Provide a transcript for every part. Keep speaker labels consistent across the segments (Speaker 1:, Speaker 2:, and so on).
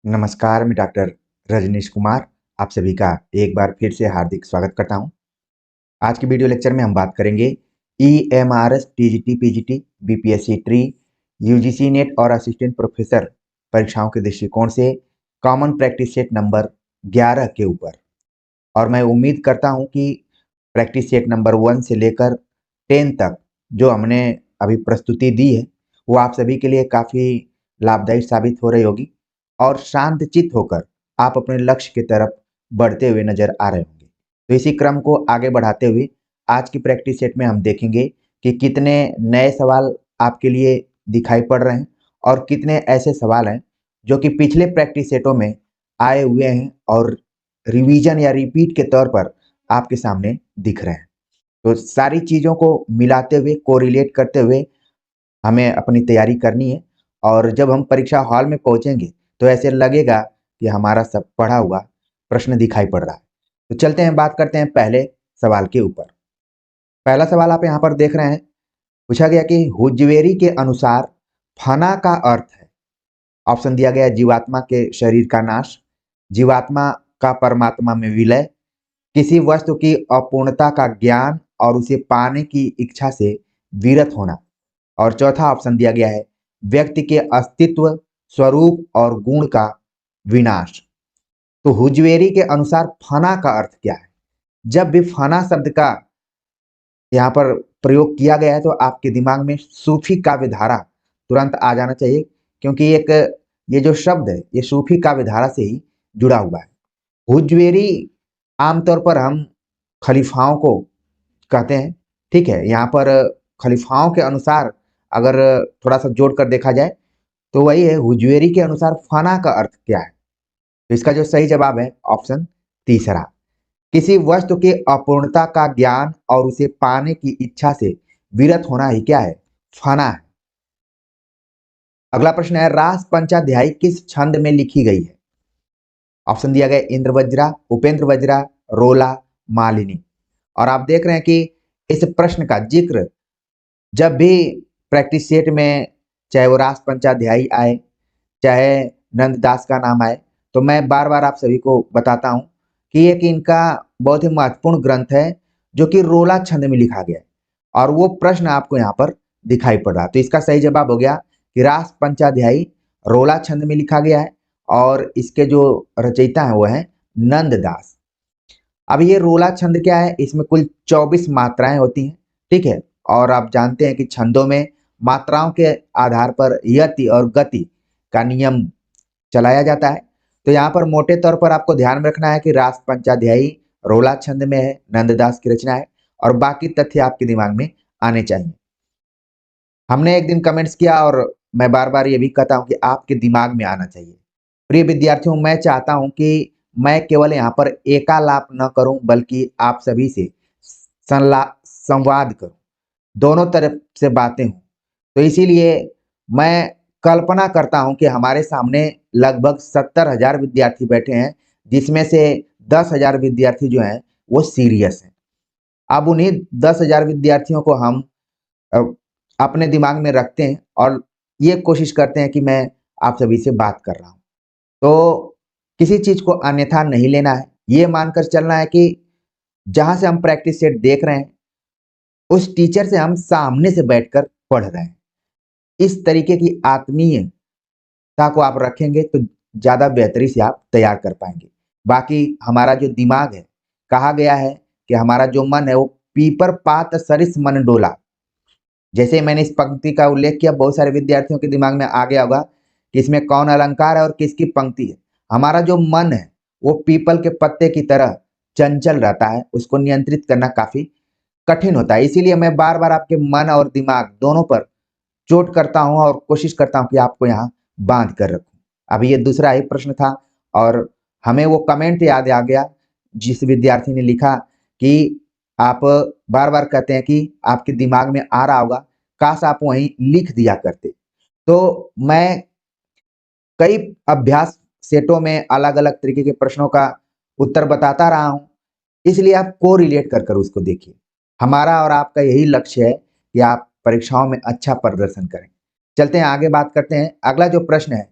Speaker 1: नमस्कार, मैं डॉक्टर रजनीश कुमार आप सभी का एक बार फिर से हार्दिक स्वागत करता हूं। आज की वीडियो लेक्चर में हम बात करेंगे EMRS, TGT, PGT, BPSC tree, UGC net और असिस्टेंट प्रोफेसर परीक्षाओं के दृष्टिकोण से कॉमन प्रैक्टिस सेट नंबर 11 के ऊपर। और मैं उम्मीद करता हूं कि प्रैक्टिस सेट नंबर 1 से लेकर 10 तक जो हमने अभी प्रस्तुति दी है वो आप सभी के लिए काफ़ी लाभदायी साबित हो रही होगी और शांतचित्त होकर आप अपने लक्ष्य की तरफ बढ़ते हुए नजर आ रहे होंगे। तो इसी क्रम को आगे बढ़ाते हुए आज की प्रैक्टिस सेट में हम देखेंगे कि कितने नए सवाल आपके लिए दिखाई पड़ रहे हैं और कितने ऐसे सवाल हैं जो कि पिछले प्रैक्टिस सेटों में आए हुए हैं और रिवीजन या रिपीट के तौर पर आपके सामने दिख रहे हैं। तो सारी चीज़ों को मिलाते हुए, कोरिलेट करते हुए हमें अपनी तैयारी करनी है और जब हम परीक्षा हॉल में पहुंचेंगे तो ऐसे लगेगा कि हमारा सब पढ़ा हुआ प्रश्न दिखाई पड़ रहा है। तो चलते हैं, बात करते हैं पहले सवाल के ऊपर। पहला सवाल आप यहाँ पर देख रहे हैं, पूछा गया कि हुज्वेरी के अनुसार फना का अर्थ है। ऑप्शन दिया गया जीवात्मा के शरीर का नाश, जीवात्मा का परमात्मा में विलय, किसी वस्तु की अपूर्णता का ज्ञान और उसे पाने की इच्छा से विरत होना, और चौथा ऑप्शन दिया गया है व्यक्ति के अस्तित्व, स्वरूप और गुण का विनाश। तो हुज्वेरी के अनुसार फना का अर्थ क्या है? जब भी फना शब्द का यहाँ पर प्रयोग किया गया है तो आपके दिमाग में सूफी काव्य धारा तुरंत आ जाना चाहिए, क्योंकि एक ये जो शब्द है ये सूफी काव्य धारा से ही जुड़ा हुआ है। हुज्वेरी आमतौर पर हम खलीफाओं को कहते हैं, ठीक है। यहाँ पर खलीफाओं के अनुसार अगर थोड़ा सा जोड़ कर देखा जाए तो वही है, हुज्वेरी के अनुसार फना का अर्थ क्या है? तो इसका जो सही जवाब है ऑप्शन तीसरा, किसी वस्तु के अपूर्णता का ज्ञान और उसे पाने की इच्छा से विरत होना ही क्या है? फना है। अगला प्रश्न है, रास पंचाध्यायी किस छंद में लिखी गई है? ऑप्शन दिया गया इंद्र वज्रा, उपेंद्र वज्रा, रोला, मालिनी। और आप देख रहे हैं कि इस प्रश्न का जिक्र जब भी प्रैक्टिस सेट में, चाहे वो रास पंचाध्यायी आए, चाहे नंददास का नाम आए, तो मैं बार बार आप सभी को बताता हूं कि एक इनका बहुत ही महत्वपूर्ण ग्रंथ है जो कि रोला छंद में लिखा गया है और वो प्रश्न आपको यहाँ पर दिखाई पड़ रहा है। तो इसका सही जवाब हो गया कि रास पंचाध्यायी रोला छंद में लिखा गया है और इसके जो रचयिता है वो है नंददास। अब ये रोला छंद क्या है? इसमें कुल 24 मात्राएं होती हैं, ठीक है। और आप जानते हैं कि छंदों में मात्राओं के आधार पर यति और गति का नियम चलाया जाता है। तो यहाँ पर मोटे तौर पर आपको ध्यान में रखना है कि रास पंचाध्यायी रोला छंद में है, नंददास की रचना है, और बाकी तथ्य आपके दिमाग में आने चाहिए। हमने एक दिन कमेंट्स किया और मैं बार बार ये भी कहता हूँ कि आपके दिमाग में आना चाहिए। प्रिय विद्यार्थियों, मैं चाहता हूँ कि मैं केवल यहाँ पर एकालाप न करूँ बल्कि आप सभी से संवाद करूँ, दोनों तरफ से बातें हों। तो इसीलिए मैं कल्पना करता हूं कि हमारे सामने लगभग 70,000 विद्यार्थी बैठे हैं, जिसमें से 10,000 विद्यार्थी जो हैं वो सीरियस हैं। अब उन्हीं 10,000 विद्यार्थियों को हम अ, अपने दिमाग में रखते हैं और ये कोशिश करते हैं कि मैं आप सभी से बात कर रहा हूँ। तो किसी चीज को अन्यथा नहीं लेना है, ये मानकर चलना है कि जहां से हम प्रैक्टिस सेट देख रहे हैं उस टीचर से हम सामने से बैठकर पढ़ रहे हैं। इस तरीके की आत्मीयता को आप रखेंगे तो ज्यादा बेहतरी से आप तैयार कर पाएंगे। बाकी हमारा जो दिमाग है, कहा गया है कि हमारा जो मन है वो पीपर पात सरिस मन डोला। जैसे मैंने इस पंक्ति का उल्लेख किया, बहुत सारे विद्यार्थियों के दिमाग में आ गया होगा कि इसमें कौन अलंकार है और किसकी पंक्ति है। हमारा जो मन है वो पीपल के पत्ते की तरह चंचल रहता है, उसको नियंत्रित करना काफी कठिन होता है। इसीलिए मैं बार बार आपके मन और दिमाग दोनों पर चोट करता हूं और कोशिश करता हूं कि आपको यहाँ बांध कर रखूं। अभी ये दूसरा ही प्रश्न था और हमें वो कमेंट याद आ गया जिस विद्यार्थी ने लिखा कि आप बार बार कहते हैं कि आपके दिमाग में आ रहा होगा, काश आप वहीं लिख दिया करते। तो मैं कई अभ्यास सेटों में अलग अलग तरीके के प्रश्नों का उत्तर बताता रहा हूं, इसलिए आप को रिलेट कर कर उसको देखिए। हमारा और आपका यही लक्ष्य है कि आप परीक्षाओं में अच्छा प्रदर्शन करें। चलते हैं आगे, बात करते हैं। अगला जो प्रश्न है,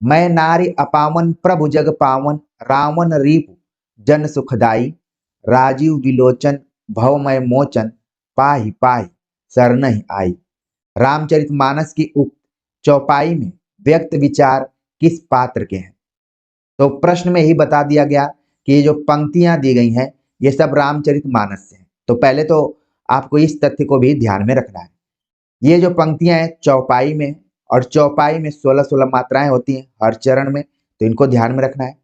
Speaker 1: मैं नारी अपावन प्रभु जग पावन, रावण रीपु जन सुखदाई, राजीव विलोचन भवमय मोचन, पाहि पाहि शरणहि आई। रामचरितमानस की उक्त चौपाई में व्यक्त विचार किस पात्र के हैं? तो प्रश्न में ही बता दिया गया कि ये जो पंक्तियां दी गई हैं ये सब रामचरितमानस से हैं। तो पहले तो आपको इस तथ्य को भी ध्यान में रखना है। ये जो पंक्तियां हैं चौपाई में, और चौपाई में 16-16 मात्राएं होती हैं हर चरण में, तो इनको ध्यान में रखना है।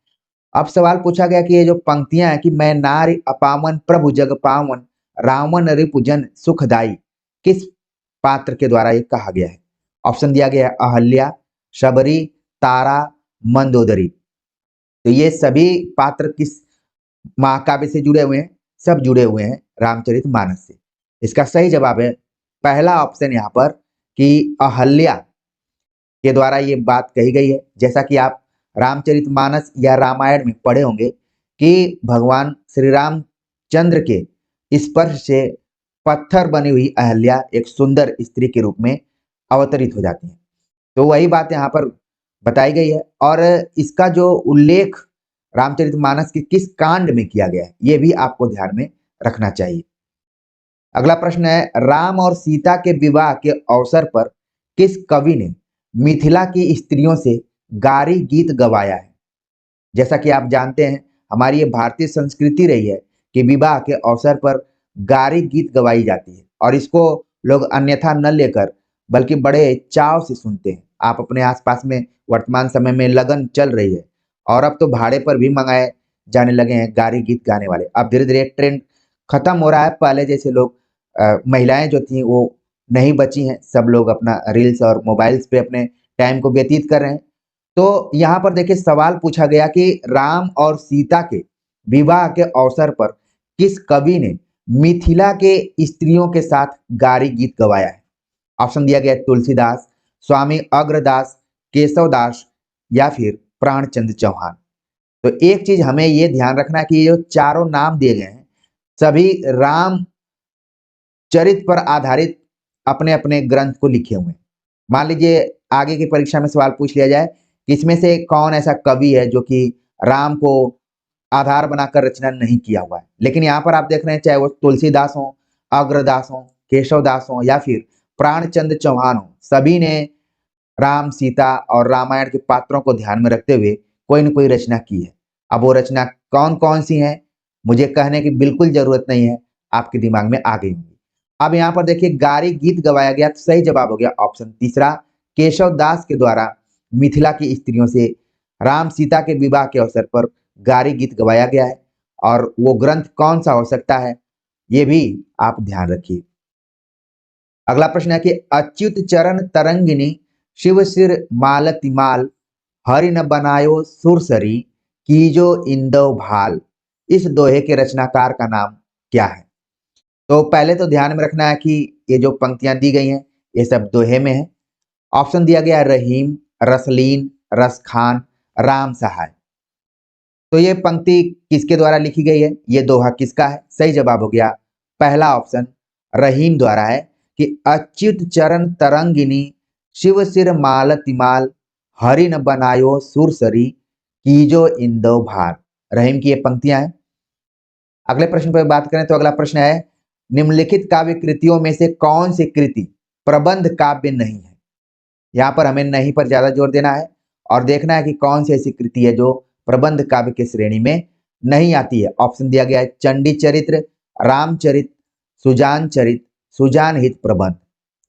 Speaker 1: अब सवाल पूछा गया कि ये जो पंक्तियां हैं कि मैं नारी अपावन प्रभु जग पावन, रावण रिपुजन सुखदाई, किस पात्र के द्वारा ये कहा गया है? ऑप्शन दिया गया है अहल्या, शबरी, तारा, मंदोदरी। तो ये सभी पात्र किस महाकाव्य से जुड़े हुए हैं? सब जुड़े हुए हैं रामचरितमानस से। इसका सही जवाब है पहला ऑप्शन यहाँ पर कि अहल्या के द्वारा ये बात कही गई है। जैसा कि आप रामचरितमानस या रामायण में पढ़े होंगे कि भगवान श्री रामचंद्र के स्पर्श से पत्थर बनी हुई अहल्या एक सुंदर स्त्री के रूप में अवतरित हो जाती है। तो वही बात यहाँ पर बताई गई है, और इसका जो उल्लेख रामचरितमानस के किस कांड में किया गया है ये भी आपको ध्यान में रखना चाहिए। अगला प्रश्न है, राम और सीता के विवाह के अवसर पर किस कवि ने मिथिला की स्त्रियों से गारी गीत गवाया है? जैसा कि आप जानते हैं हमारी ये भारतीय संस्कृति रही है कि विवाह के अवसर पर गारी गीत गवाई जाती है, और इसको लोग अन्यथा न लेकर बल्कि बड़े चाव से सुनते हैं। आप अपने आसपास में वर्तमान समय में लगन चल रही है, और अब तो भाड़े पर भी मंगाए जाने लगे हैं गारी गीत गाने वाले। अब धीरे धीरे ट्रेंड खत्म हो रहा है, पहले जैसे लोग महिलाएं जो थी वो नहीं बची हैं, सब लोग अपना रील्स और मोबाइल्स पे अपने टाइम को व्यतीत कर रहे हैं। तो यहाँ पर देखिए सवाल पूछा गया कि राम और सीता के विवाह के अवसर पर किस कवि ने मिथिला के स्त्रियों के साथ गारी गीत गवाया है? ऑप्शन दिया गया तुलसीदास, स्वामी अग्रदास, केशवदास या फिर प्राणचंद्र चौहान। तो एक चीज हमें ये ध्यान रखना है कि ये जो चारों नाम दिए गए हैं सभी राम चरित पर आधारित अपने अपने ग्रंथ को लिखे हुए हैं। मान लीजिए आगे की परीक्षा में सवाल पूछ लिया जाए कि इसमें से कौन ऐसा कवि है जो कि राम को आधार बनाकर रचना नहीं किया हुआ है, लेकिन यहाँ पर आप देख रहे हैं चाहे वो तुलसीदास हो, अग्रदास हो, केशवदास हो या फिर प्राणचंद्र चौहान हो, सभी ने राम, सीता और रामायण के पात्रों को ध्यान में रखते हुए कोई न कोई रचना की है। अब वो रचना कौन कौन सी है मुझे कहने की बिल्कुल जरूरत नहीं है, आपके दिमाग में आ गई होंगी। अब यहाँ पर देखिए गारी गीत गवाया गया, तो सही जवाब हो गया ऑप्शन तीसरा, केशव दास के द्वारा मिथिला की स्त्रियों से राम सीता के विवाह के अवसर पर गारी गीत गवाया गया है। और वो ग्रंथ कौन सा हो सकता है ये भी आप ध्यान रखिए। अगला प्रश्न है कि अच्युत चरण तरंगिनी शिव सिर मालती माल, हरि न बनायो सुरसरी, कीजो इंदव भाल, इस दोहे के रचनाकार का नाम क्या है? तो पहले तो ध्यान में रखना है कि ये जो पंक्तियां दी गई हैं ये सब दोहे में है। ऑप्शन दिया गया है रहीम, रसलीन, रसखान, राम सहाय। तो ये पंक्ति किसके द्वारा लिखी गई है, ये दोहा किसका है? सही जवाब हो गया पहला ऑप्शन रहीम द्वारा है कि अच्युत चरण तरंगिनी शिव सिर मालती माल, हरि न बनायो सुरसरी, कीजो इंदव भार। रहीम की ये पंक्तियां हैं। अगले प्रश्न पर बात करें तो अगला प्रश्न है निम्नलिखित काव्य कृतियों में से कौन सी कृति प्रबंध काव्य नहीं है? यहाँ पर हमें नहीं पर ज्यादा जोर देना है और देखना है कि कौन सी ऐसी कृति है जो प्रबंध काव्य की श्रेणी में नहीं आती है। ऑप्शन दिया गया है चंडी चरित्र, रामचरित, सुजान चरित, सुजान हित प्रबंध।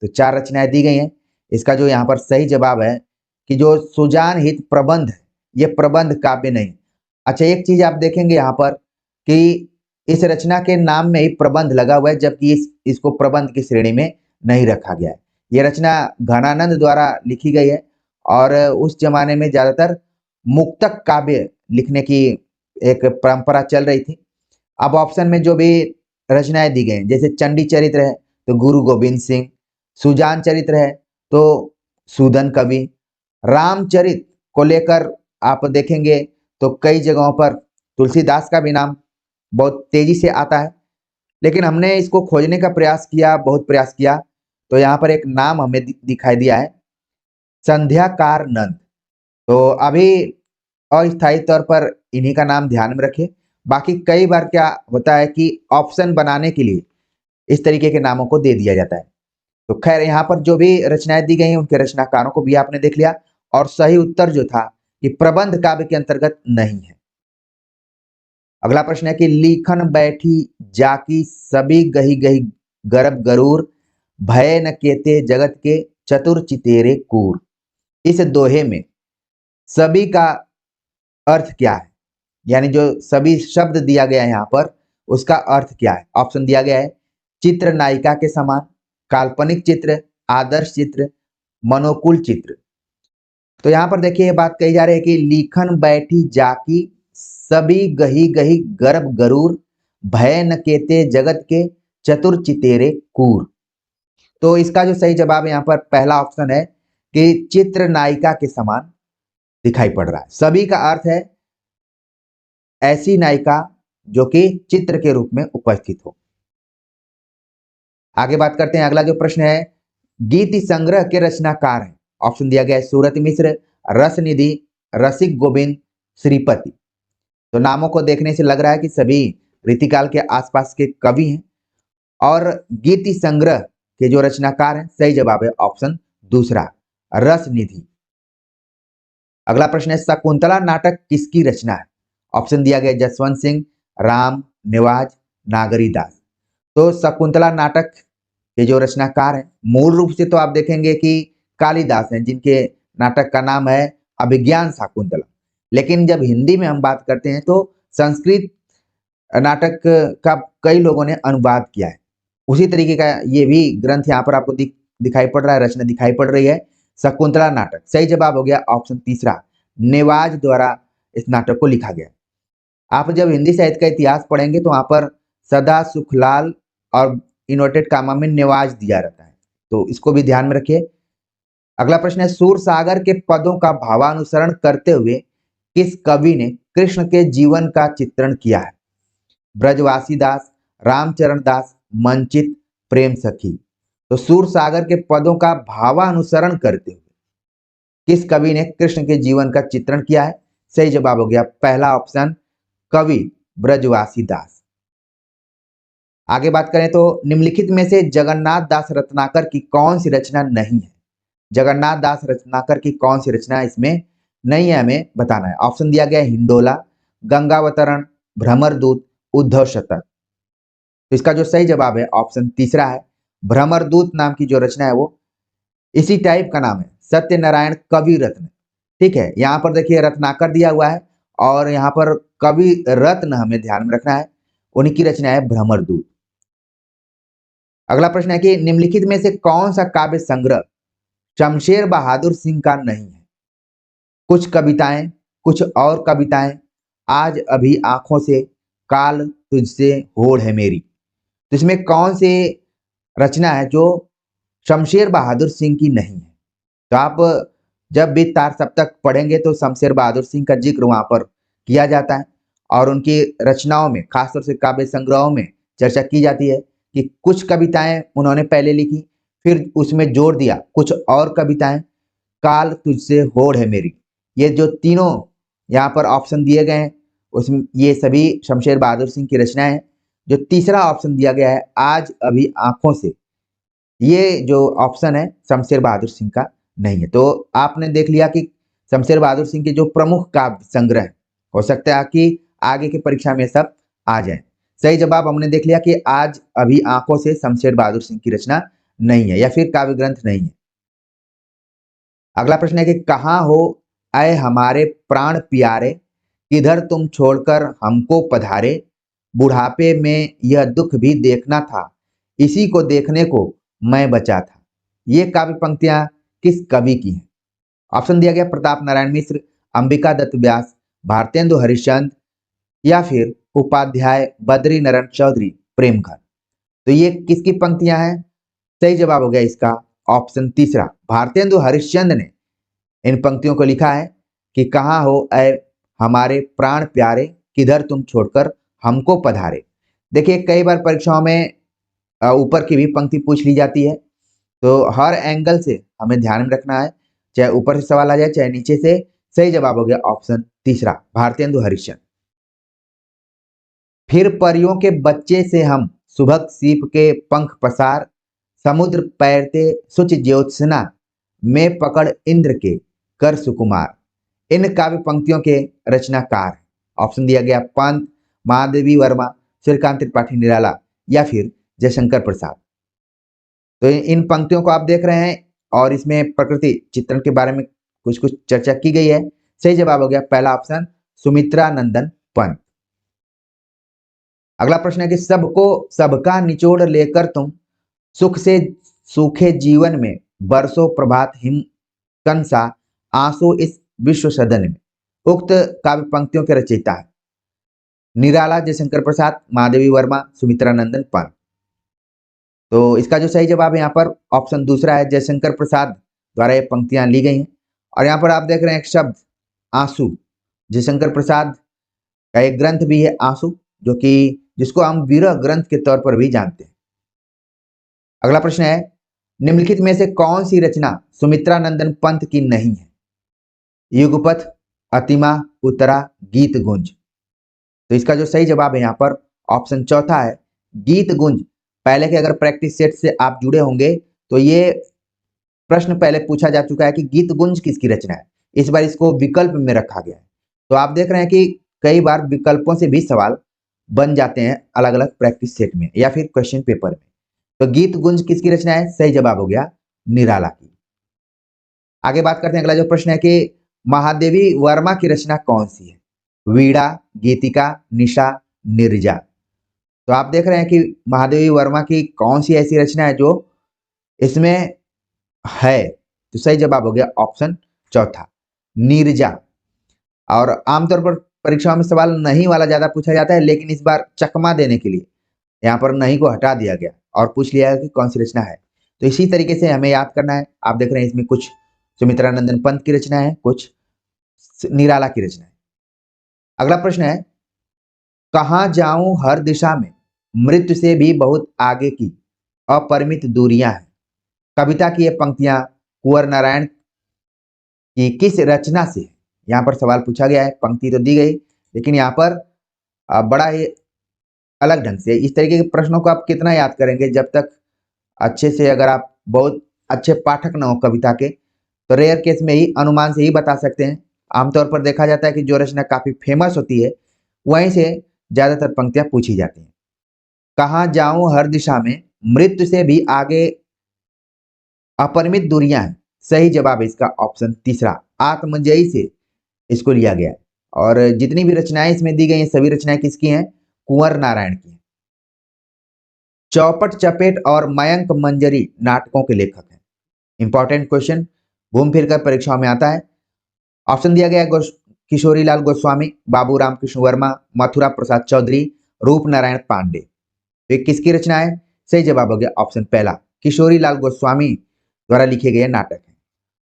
Speaker 1: तो चार रचनाएं दी गई हैं। इसका जो यहाँ पर सही जवाब है कि जो सुजान हित प्रबंध है ये प्रबंध काव्य नहीं। अच्छा एक चीज आप देखेंगे यहाँ पर कि इस रचना के नाम में ही प्रबंध लगा हुआ है, जबकि इसको प्रबंध की श्रेणी में नहीं रखा गया है। ये रचना घनानंद द्वारा लिखी गई है और उस जमाने में ज्यादातर मुक्तक काव्य लिखने की एक परंपरा चल रही थी। अब ऑप्शन में जो भी रचनाएं दी गई जैसे चंडी चरित्र है तो गुरु गोविंद सिंह, सुजान चरित्र है तो सूदन कवि, रामचरित को लेकर आप देखेंगे तो कई जगहों पर तुलसीदास का भी नाम बहुत तेजी से आता है। लेकिन हमने इसको खोजने का प्रयास किया, बहुत प्रयास किया, तो यहाँ पर एक नाम हमें दिखाई दिया है संध्याकार नंद। तो अभी अस्थायी तौर पर इन्हीं का नाम ध्यान में रखें। बाकी कई बार क्या होता है कि ऑप्शन बनाने के लिए इस तरीके के नामों को दे दिया जाता है। तो खैर यहाँ पर जो भी रचनाएं दी गई हैं उनके रचनाकारों को भी आपने देख लिया और सही उत्तर जो था कि प्रबंध काव्य के अंतर्गत नहीं है। अगला प्रश्न है कि लिखन बैठी जाकी सभी गही गही गर्भ गरूर भय न केते जगत के चतुर चितेरे कूर। इस दोहे में सभी का अर्थ क्या है, यानी जो सभी शब्द दिया गया है यहाँ पर उसका अर्थ क्या है। ऑप्शन दिया गया है चित्र नायिका के समान, काल्पनिक चित्र, आदर्श चित्र, मनोकुल चित्र। तो यहाँ पर देखिए ये बात कही जा रही है कि लिखन बैठी जाकी सभी गही गही गर्भ गरूर भय न केते जगत के चतुर चितेरे कूर। तो इसका जो सही जवाब है यहाँ पर पहला ऑप्शन है कि चित्र नायिका के समान दिखाई पड़ रहा है। सभी का अर्थ है ऐसी नायिका जो कि चित्र के रूप में उपस्थित हो। आगे बात करते हैं। अगला जो प्रश्न है गीत संग्रह के रचनाकार हैं। ऑप्शन दिया गया है सूरत मिश्र, रसनिधि, रसिक गोविंद, श्रीपति। तो नामों को देखने से लग रहा है कि सभी रीतिकाल के आसपास के कवि हैं और गीति संग्रह के जो रचनाकार हैं सही जवाब है ऑप्शन दूसरा रसनिधि। अगला प्रश्न है शकुंतला नाटक किसकी रचना है। ऑप्शन दिया गया जसवंत सिंह, राम, नेवाज, नागरीदास। तो शकुंतला नाटक के जो रचनाकार हैं मूल रूप से तो आप देखेंगे कि कालिदास हैं जिनके नाटक का नाम है अभिज्ञान शाकुंतला। लेकिन जब हिंदी में हम बात करते हैं तो संस्कृत नाटक का कई लोगों ने अनुवाद किया है। उसी तरीके का ये भी ग्रंथ यहाँ पर आपको दिखाई पड़ रहा है, रचना दिखाई पड़ रही है शकुंतला नाटक। सही जवाब हो गया ऑप्शन तीसरा नेवाज द्वारा इस नाटक को लिखा गया। आप जब हिंदी साहित्य का इतिहास पढ़ेंगे तो वहां पर सदा सुखलाल और इन्वर्टेड कामा में नेवाज दिया रहता है, तो इसको भी ध्यान में रखिए। अगला प्रश्न है सूर सागर के पदों का भावानुसरण करते हुए किस कवि ने कृष्ण के जीवन का चित्रण किया है। ब्रजवासी दास, रामचरण दास, मंचित, प्रेम सखी। तो सूर सागर के पदों का भावानुसरण करते हुए किस कवि ने कृष्ण के जीवन का चित्रण किया है। सही जवाब हो गया पहला ऑप्शन कवि ब्रजवासी दास। आगे बात करें तो निम्नलिखित में से जगन्नाथ दास रत्नाकर की कौन सी रचना नहीं है। जगन्नाथ दास रत्नाकर की कौन सी रचना इसमें नहीं है, हमें बताना है। ऑप्शन दिया गया है हिंडोला, गंगावतरण, भ्रमरदूत, उद्धव शतक। तो इसका जो सही जवाब है ऑप्शन तीसरा है भ्रमरदूत नाम की जो रचना है वो इसी टाइप का नाम है सत्यनारायण कवि रत्न। ठीक है, यहाँ पर देखिए रत्नाकर दिया हुआ है और यहाँ पर कवि रत्न हमें ध्यान में रखना है, उन्हीं की रचना है भ्रमरदूत। अगला प्रश्न है कि निम्नलिखित में से कौन सा काव्य संग्रह शमशेर बहादुर सिंह का नहीं है। कुछ कविताएं, कुछ और कविताएं, आज अभी आंखों से, काल तुझसे होड़ है मेरी। तो इसमें कौन सी रचना है जो शमशेर बहादुर सिंह की नहीं है। तो आप जब भी तार सप्तक पढ़ेंगे तो शमशेर बहादुर सिंह का जिक्र वहां पर किया जाता है और उनकी रचनाओं में खासतौर से काव्य संग्रहों में चर्चा की जाती है कि कुछ कविताएं उन्होंने पहले लिखी, फिर उसमें जोड़ दिया कुछ और कविताएं, काल तुझसे होड़ है मेरी। ये जो तीनों यहाँ पर ऑप्शन दिए गए हैं उसमें ये सभी शमशेर बहादुर सिंह की रचनाएं हैं। जो तीसरा ऑप्शन दिया गया है आज अभी आंखों से, ये जो ऑप्शन है शमशेर बहादुर सिंह का नहीं है। तो आपने देख लिया कि शमशेर बहादुर सिंह के जो प्रमुख काव्य संग्रह हो सकता है कि आगे की परीक्षा में सब आ जाए। सही जवाब हमने देख लिया कि आज अभी आंखों से शमशेर बहादुर सिंह की रचना नहीं है या फिर काव्य ग्रंथ नहीं है। अगला प्रश्न है कि कहाँ हो ऐ हमारे प्राण प्यारे, किधर तुम छोड़कर हमको पधारे, बुढ़ापे में यह दुख भी देखना था, इसी को देखने को मैं बचा था। ये काव्य पंक्तियां किस कवि की हैं। ऑप्शन दिया गया प्रताप नारायण मिश्र, अंबिका दत्त व्यास, भारतेंदु हरिश्चंद्र या फिर उपाध्याय बद्री नारायण चौधरी प्रेमघर। तो ये किसकी पंक्तियां हैं। सही जवाब हो गया इसका ऑप्शन तीसरा भारतेंदु हरिश्चंद्र ने इन पंक्तियों को लिखा है कि कहाँ हो ऐ हमारे प्राण प्यारे, किधर तुम छोड़कर हमको पधारे। देखिए कई बार परीक्षाओं में ऊपर की भी पंक्ति पूछ ली जाती है, तो हर एंगल से हमें ध्यान में रखना है, चाहे ऊपर से सवाल आ जाए चाहे नीचे से सही जवाब हो गया ऑप्शन तीसरा, भारतेंदु हरिश्चंद्र। फिर परियों के बच्चे से हम, सुभग सीप के पंख पसार, समुद्र पैरते सुच ज्योत्सना, में पकड़ इंद्र के कर सुकुमार। इन काव्य पंक्तियों के रचनाकार हैं। ऑप्शन दिया गया पंत, महादेवी वर्मा, सूर्यकांत त्रिपाठी निराला या फिर जयशंकर प्रसाद। तो इन पंक्तियों को आप देख रहे हैं और इसमें प्रकृति चित्रण के बारे में कुछ कुछ चर्चा की गई है। सही जवाब हो गया पहला ऑप्शन, सुमित्रा नंदन पंत। अगला प्रश्न है कि सबको सबका निचोड़ लेकर तुम, सुख से सूखे जीवन में, बरसों प्रभात हिम कंसा, आंसू इस विश्व सदन में। उक्त काव्य पंक्तियों के रचयिता है निराला, जयशंकर प्रसाद, महादेवी वर्मा, सुमित्रा नंदन पंत। तो इसका जो सही जवाब है यहाँ पर ऑप्शन दूसरा है, जयशंकर प्रसाद द्वारा ये पंक्तियां ली गई हैं। और यहाँ पर आप देख रहे हैं एक शब्द आंसू, जयशंकर प्रसाद का एक ग्रंथ भी है आंसू, जो कि जिसको हम विरह ग्रंथ के तौर पर भी जानते हैं। अगला प्रश्न है, निम्नलिखित में से कौन सी रचना सुमित्रा नंदन पंत की नहीं है? युगपथ, अतिमा, उत्तरा, गीत गुंज। तो इसका जो सही जवाब है यहाँ पर ऑप्शन चौथा है, गीत गुंज। पहले के अगर प्रैक्टिस सेट से आप जुड़े होंगे तो ये प्रश्न पहले पूछा जा चुका है कि गीत गुंज किसकी रचना है। इस बार इसको विकल्प में रखा गया है। तो आप देख रहे हैं कि कई बार विकल्पों से भी सवाल बन जाते हैं अलग अलग प्रैक्टिस सेट में या फिर क्वेश्चन पेपर में। तो गीत गुंज किसकी रचना है? सही जवाब हो गया निराला की। आगे बात करते हैं, अगला जो प्रश्न है कि महादेवी वर्मा की रचना कौन सी है? वीणा, गीतिका, निशा, निर्जा। तो आप देख रहे हैं कि महादेवी वर्मा की कौन सी ऐसी रचना है जो इसमें है? तो सही जवाब हो गया ऑप्शन चौथा, नीरजा। और आमतौर पर परीक्षाओं में सवाल नहीं वाला ज्यादा पूछा जाता है, लेकिन इस बार चकमा देने के लिए यहाँ पर नहीं को हटा दिया गया और पूछ लिया कि कौन सी रचना है। तो इसी तरीके से हमें याद करना है। आप देख रहे हैं इसमें कुछ सुमित्रा नंदन पंत की रचना है, कुछ निराला की रचना है। अगला प्रश्न है, कहां जाऊं हर दिशा में, मृत्यु से भी बहुत आगे की, अपरिमित दूरियां हैं। कविता की ये पंक्तियां कुंवर नारायण की किस रचना से है? यहाँ पर सवाल पूछा गया है, पंक्ति तो दी गई लेकिन यहाँ पर बड़ा ही अलग ढंग से। इस तरीके के प्रश्नों को आप कितना याद करेंगे जब तक अच्छे से, अगर आप बहुत अच्छे पाठक ना हो कविता के, तो रेयर केस में ही अनुमान से ही बता सकते हैं। आमतौर पर देखा जाता है कि जो रचना काफी फेमस होती है वहीं से ज्यादातर पंक्तियां पूछी जाती हैं। कहां जाऊं हर दिशा में, मृत्यु से भी आगे, अपरिमित दूरियां हैं। सही जवाब है इसका ऑप्शन तीसरा, आत्मजयी से इसको लिया गया है। और जितनी भी रचनाएं इसमें दी गई हैं सभी रचनाएं किसकी हैं? कुंवर नारायण की। चौपट, चपेट और मयंक मंजरी नाटकों के लेखक हैं। इंपॉर्टेंट क्वेश्चन, घूम फिर कर परीक्षाओं में आता है। ऑप्शन दिया गया है किशोरीलाल गोस्वामी, बाबू राम कृष्ण वर्मा, मथुरा प्रसाद चौधरी, रूप नारायण पांडे। तो ये किसकी रचना है? सही जवाब हो गया ऑप्शन पहला, किशोरीलाल गोस्वामी द्वारा लिखे गए नाटक हैं।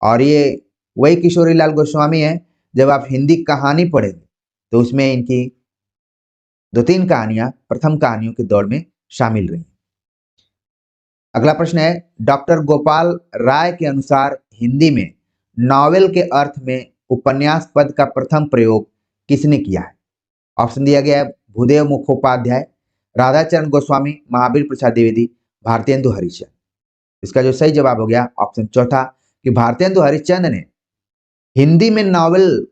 Speaker 1: और ये वही किशोरीलाल गोस्वामी है, जब आप हिंदी कहानी पढ़ेंगे तो उसमें इनकी 2-3 कहानियां प्रथम कहानियों के दौर में शामिल रही। अगला प्रश्न है, डॉक्टर गोपाल राय के अनुसार हिंदी में नॉवेल के अर्थ में उपन्यास पद का प्रथम प्रयोग किसने किया है? ऑप्शन दिया गया है भूदेव मुखोपाध्याय, राधाचरण गोस्वामी, महावीर प्रसाद द्विवेदी, भारतेंदु हरिश्चंद्र। इसका जो सही जवाब हो गया ऑप्शन चौथा कि भारतेंदु हरिश्चंद्र ने हिंदी में नॉवेल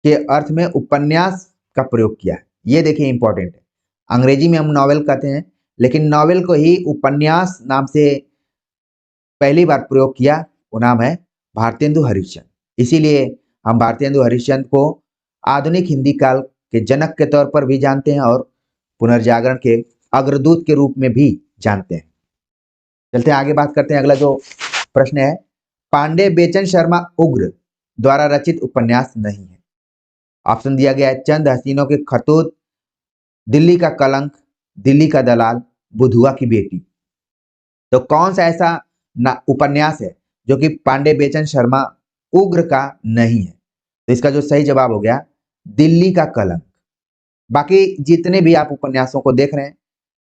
Speaker 1: के अर्थ में उपन्यास का प्रयोग किया है। ये देखिए इंपॉर्टेंट है। अंग्रेजी में हम नॉवेल कहते हैं, लेकिन नॉवेल को ही उपन्यास नाम से पहली बार प्रयोग किया, वो नाम है भारतेंदु हरिश्चंद्र। इसीलिए हम भारतेंदु हरिश्चंद्र को आधुनिक हिंदी काल के जनक के तौर पर भी जानते हैं और पुनर्जागरण के अग्रदूत के रूप में भी जानते हैं। चलते हैं आगे, बात करते हैं। अगला जो प्रश्न है, पांडे बेचन शर्मा उग्र द्वारा रचित उपन्यास नहीं है। ऑप्शन दिया गया है चंद हसीनों के खतूत, दिल्ली का कलंक, दिल्ली का दलाल, बुधुआ की बेटी। तो कौन सा ऐसा उपन्यास है जो कि पांडे बेचन शर्मा उग्र का नहीं है? तो इसका जो सही जवाब हो गया दिल्ली का कलंक। बाकी जितने भी आप उपन्यासों को देख रहे हैं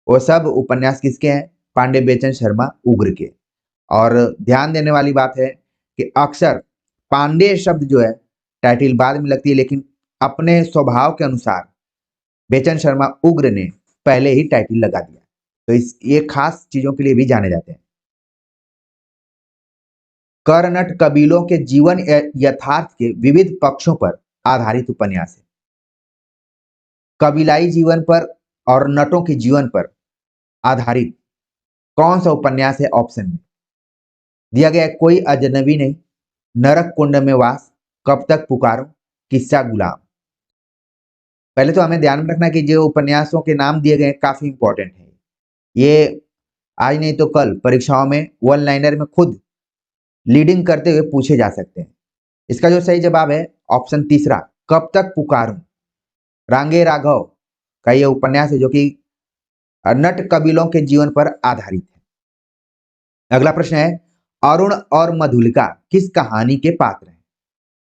Speaker 1: वो सब उपन्यास किसके हैं? पांडे बेचन शर्मा उग्र के। और ध्यान देने वाली बात है कि अक्सर पांडे शब्द जो है टाइटल बाद में लगती है, लेकिन अपने स्वभाव के अनुसार बेचन शर्मा उग्र ने पहले ही टाइटल लगा दिया। तो ये खास चीजों के लिए भी जाने जाते हैं। कर्णट कबीलों के जीवन यथार्थ के विविध पक्षों पर आधारित उपन्यास है। कबीलाई जीवन पर और नटों के जीवन पर आधारित कौन सा उपन्यास है? ऑप्शन में दिया गया है, कोई अजनबी नहीं, नरक कुंड में वास, कब तक पुकारूं, किस्सा गुलाम। पहले तो हमें ध्यान में रखना कि जो उपन्यासों के नाम दिए गए हैं काफी इंपॉर्टेंट है। ये आज नहीं तो कल परीक्षाओं में वन लाइनर में खुद लीडिंग करते हुए पूछे जा सकते हैं। इसका जो सही जवाब है ऑप्शन तीसरा, कब तक पुकारूं। रांगे राघव का यह उपन्यास है जो कि नट कबीलों के जीवन पर आधारित है। अगला प्रश्न है, अरुण और मधुलिका किस कहानी के पात्र हैं?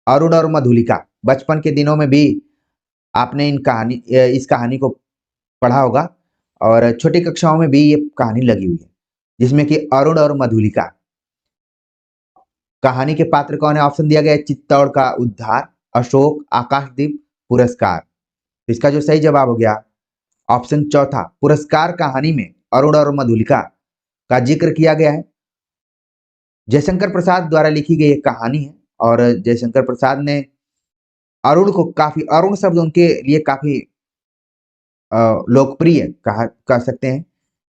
Speaker 1: अरुण और मधुलिका, बचपन के दिनों में भी आपने इस कहानी को पढ़ा होगा और छोटी कक्षाओं में भी ये कहानी लगी हुई है, जिसमें कि अरुण और मधुलिका कहानी के पात्र कौन है? ऑप्शन दिया गया है, चित्तौड़ का उद्धार, अशोक, आकाशदीप, पुरस्कार। इसका जो सही जवाब हो गया ऑप्शन चौथा, पुरस्कार कहानी में अरुण और मधुलिका का जिक्र किया गया है। जयशंकर प्रसाद द्वारा लिखी गई एक कहानी है और जयशंकर प्रसाद ने अरुण को काफी, अरुण शब्द उनके लिए काफी लोकप्रिय कह सकते हैं।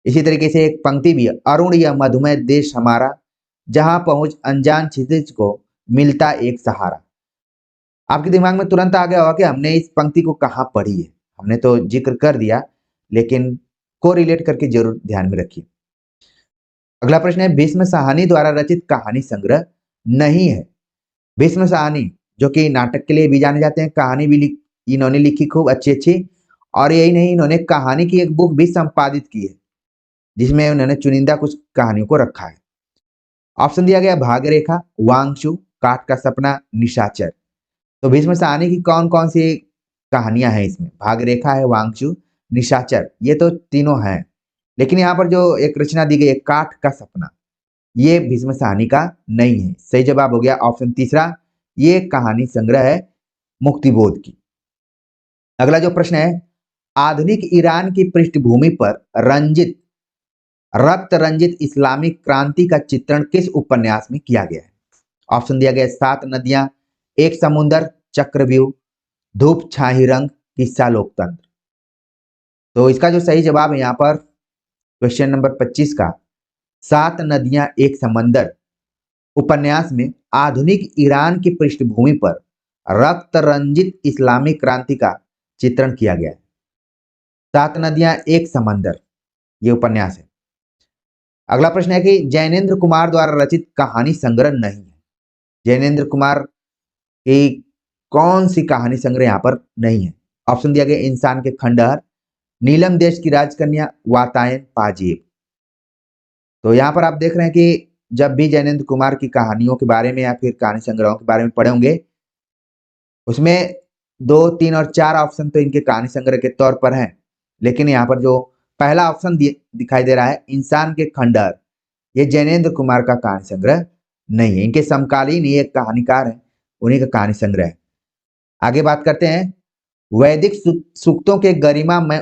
Speaker 1: इसी तरीके से एक पंक्ति भी है, अरुण यह मधुमय देश हमारा, जहां पहुंच अनजान क्षितिज को मिलता एक सहारा। आपके दिमाग में तुरंत आ गया होगा कि हमने इस पंक्ति को कहाँ पढ़ी है। हमने तो जिक्र कर दिया, लेकिन को रिलेट करके जरूर ध्यान में रखिए। अगला प्रश्न है, भीष्म साहनी द्वारा रचित कहानी संग्रह नहीं है। भीष्म साहनी जो कि नाटक के लिए भी जाने जाते हैं, कहानी भी इन्होंने लिखी खूब अच्छी अच्छी, और यही नहीं, इन्होंने कहानी की एक बुक भी संपादित की है जिसमें उन्होंने चुनिंदा कुछ कहानियों को रखा है। ऑप्शन दिया गया, भाग्यरेखा, वांगचू, काठ का सपना, निशाचर। तो भीष्म साहनी की कौन कौन सी कहानियां हैं इसमें? भाग्यरेखा है, वांगचू, निशाचर, ये तो तीनों हैं, लेकिन यहाँ पर जो एक रचना दी गई है काठ का सपना, ये भीष्म साहनी का नहीं है। सही जवाब हो गया ऑप्शन तीसरा, ये कहानी संग्रह है मुक्तिबोध की। अगला जो प्रश्न है, आधुनिक ईरान की पृष्ठभूमि पर रक्त रंजित इस्लामिक क्रांति का चित्रण किस उपन्यास में किया गया है? ऑप्शन दिया गया, सात नदियां, एक समुंदर, चक्रव्यूह, धूप छाही रंग, किस्सा लोकतंत्र। तो इसका जो सही जवाब है यहाँ पर क्वेश्चन नंबर 25 का, सात नदियां एक समंदर उपन्यास में आधुनिक ईरान की पृष्ठभूमि पर रक्त रंजित इस्लामिक क्रांति का चित्रण किया गया है। सात नदियां एक समंदर ये उपन्यास है। अगला प्रश्न है कि जैनेन्द्र कुमार द्वारा रचित कहानी संग्रह नहीं है। जैनेन्द्र कुमार की कौन सी कहानी संग्रह यहाँ पर नहीं है? ऑप्शन दिया गया, इंसान के खंडहर, नीलम देश की राजकन्या, वातायन, पाजीब। तो यहाँ पर आप देख रहे हैं कि जब भी जैनेन्द्र कुमार की कहानियों के बारे में या फिर कहानी संग्रहों के बारे में पढ़े होंगे, उसमें 2, 3 और 4 ऑप्शन तो इनके कहानी संग्रह के तौर पर हैं, लेकिन यहाँ पर जो पहला ऑप्शन दिखाई दे रहा है, इंसान के खंडहर, ये जैनेन्द्र कुमार का कहानी संग्रह नहीं है। इनके समकालीन ही एक कहानीकार है, उन्हीं का कहानी संग्रह है। आगे बात करते हैं, वैदिक सूक्तों के गरिमा में